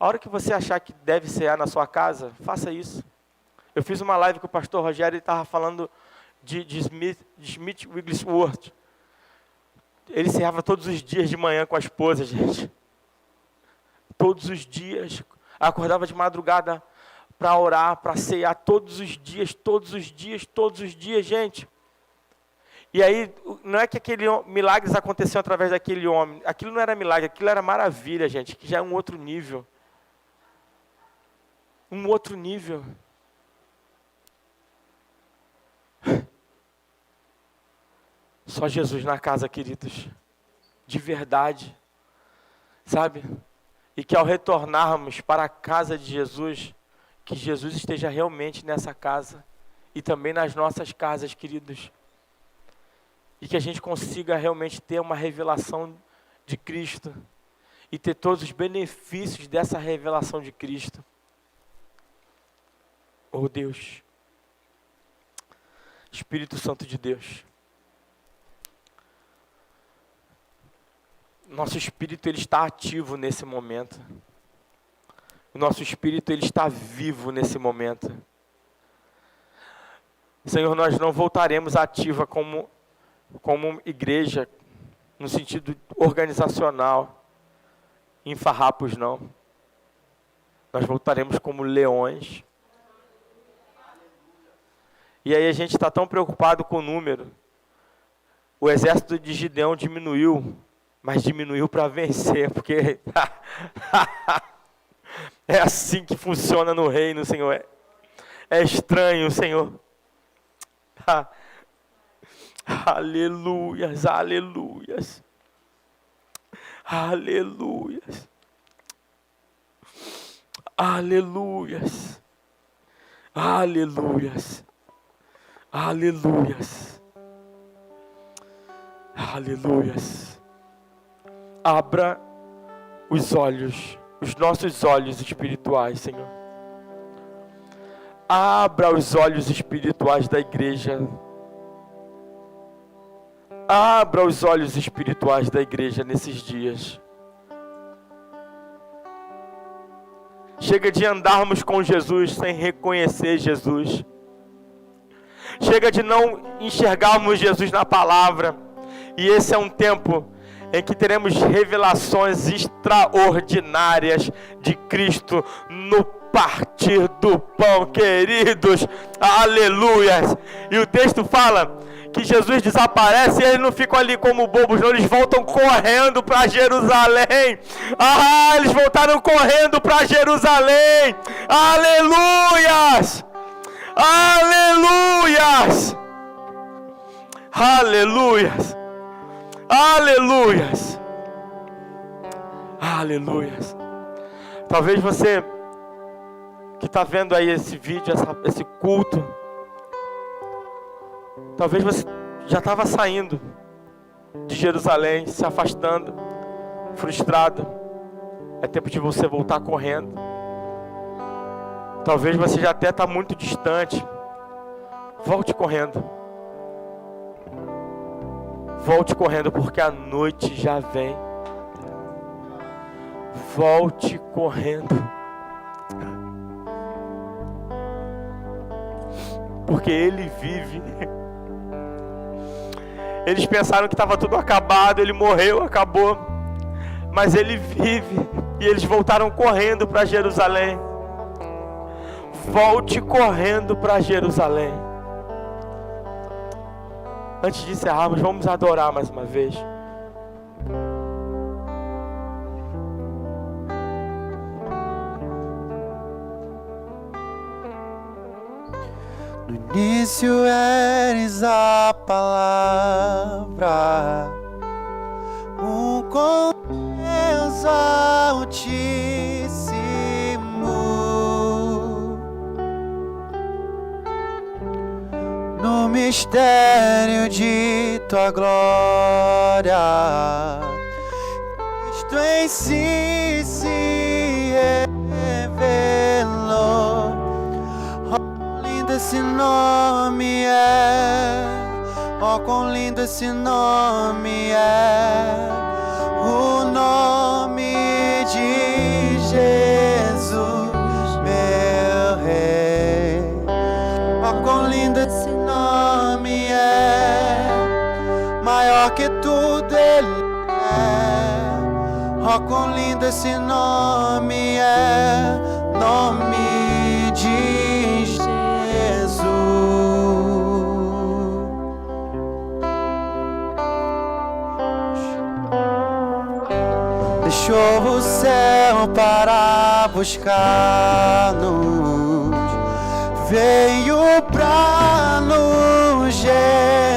a hora que você achar que deve cear na sua casa, faça isso. Eu fiz uma live com o pastor Rogério, ele estava falando de Smith Wigglesworth. Ele ceava todos os dias de manhã com a esposa, gente. Todos os dias. Acordava de madrugada para orar, para cear todos os dias, gente. E aí, não é que milagres aconteciam através daquele homem. Aquilo não era milagre, aquilo era maravilha, gente, que já é um outro nível. Um outro nível. Só Jesus na casa, queridos. De verdade. Sabe? E que ao retornarmos para a casa de Jesus, que Jesus esteja realmente nessa casa. E também nas nossas casas, queridos. E que a gente consiga realmente ter uma revelação de Cristo. E ter todos os benefícios dessa revelação de Cristo. Oh Deus. Espírito Santo de Deus. Nosso espírito, ele está ativo nesse momento. O nosso espírito, ele está vivo nesse momento. Senhor, nós não voltaremos ativa como igreja, no sentido organizacional, em farrapos, não. Nós voltaremos como leões. E aí a gente está tão preocupado com o número. O exército de Gideão diminuiu, mas diminuiu para vencer, porque é assim que funciona no reino, Senhor. É estranho, Senhor. Aleluias, aleluias. Aleluias. Aleluias. Aleluias. Aleluias. Aleluias. Abra os olhos, os nossos olhos espirituais, Senhor. Abra os olhos espirituais da igreja. Abra os olhos espirituais da igreja nesses dias. Chega de andarmos com Jesus sem reconhecer Jesus. Chega de não enxergarmos Jesus na palavra. E esse é um tempo em que teremos revelações extraordinárias de Cristo no partir do pão, queridos. Aleluias! E o texto fala que Jesus desaparece e eles não ficam ali como bobos, não, eles voltam correndo para Jerusalém. Eles voltaram correndo para Jerusalém. Aleluias! Aleluias! Aleluias! Aleluias! Aleluias! Talvez você que está vendo aí esse vídeo, esse culto, talvez você já estava saindo de Jerusalém, se afastando, frustrado. É tempo de você voltar correndo. Talvez você já até está muito distante. Volte correndo. Volte correndo, porque a noite já vem. Volte correndo. Porque Ele vive. Eles pensaram que estava tudo acabado, Ele morreu, acabou. Mas Ele vive. E eles voltaram correndo para Jerusalém. Volte correndo para Jerusalém. Antes de encerrarmos, vamos adorar mais uma vez. No início eres a palavra, com Deus Altíssimo. No mistério de tua glória, Cristo em si se revelou. Oh, lindo esse nome é, oh, quão lindo esse nome é, o nome de Jesus, meu Rei. Oh, quão lindo esse nome é, maior que tudo Ele é. Oh, quão lindo esse nome é, nome de Jesus. Deixou o céu para buscar-nos, veio pra nos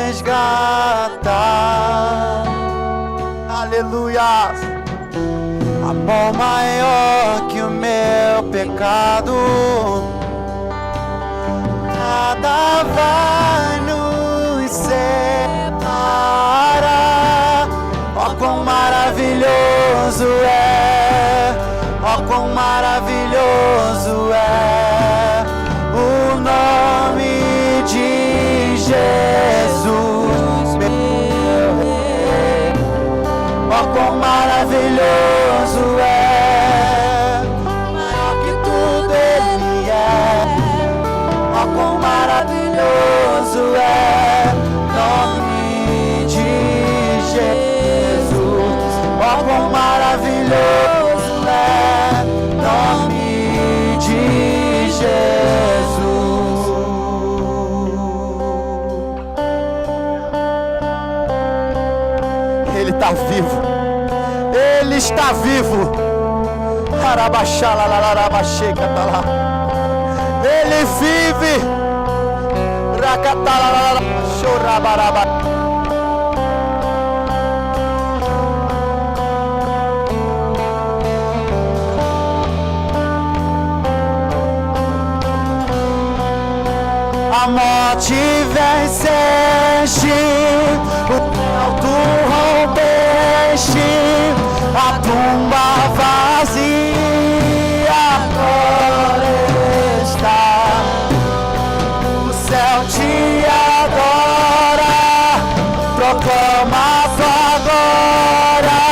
resgatar. Aleluia! Amor maior que o meu pecado, nada vai nos separar. Ó, quão maravilhoso é, ó, quão maravilhoso é o nome de Jesus, meu Rei. Ó, quão maravilhoso é, maior que tudo Ele é. Ó, quão maravilhoso é, nome de Jesus. Ó, quão maravilhoso é, nome de Jesus. Ele está vivo. Ele está vivo. Ele vive. A morte venceste, o véu tu rompeste, a tumba vazia agora está. O céu te adora, proclama a tua glória,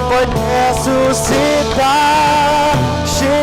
pois ressuscitaste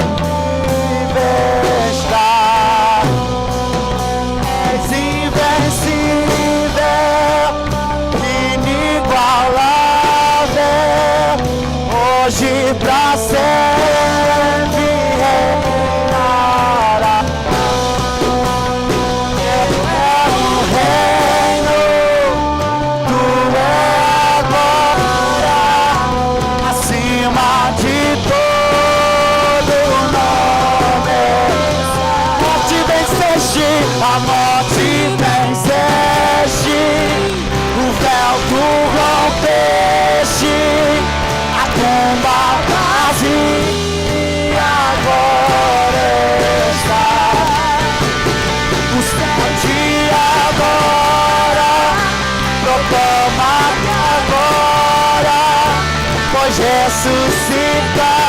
ressuscitaste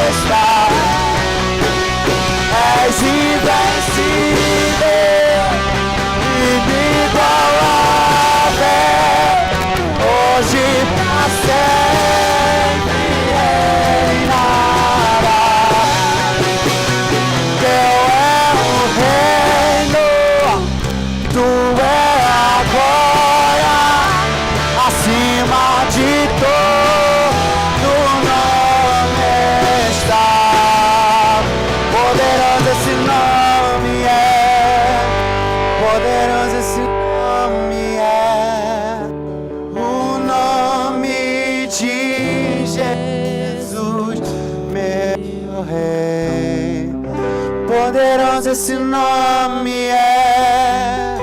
está. És invencível, inigualável, hoje pra sempre reinará. Teu é o reino, tu é a glória, acima de todo nome está. Poderoso esse nome é, poderoso esse nome é, o nome de Jesus, meu Rei. Poderoso esse nome é,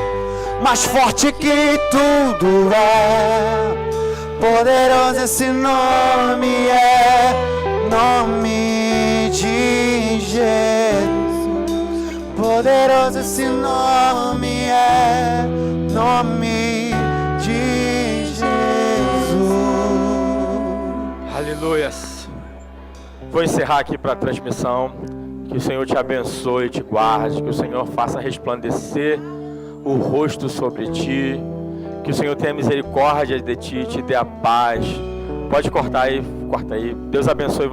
mais forte que tudo é. Poderoso esse nome é, nome de Jesus. Poderoso esse nome é, nome de Jesus. Aleluias. Vou encerrar aqui para a transmissão. Que o Senhor te abençoe, te guarde, que o Senhor faça resplandecer o rosto sobre ti, que o Senhor tenha misericórdia de ti, te dê a paz. Pode cortar aí, corta aí. Deus abençoe você.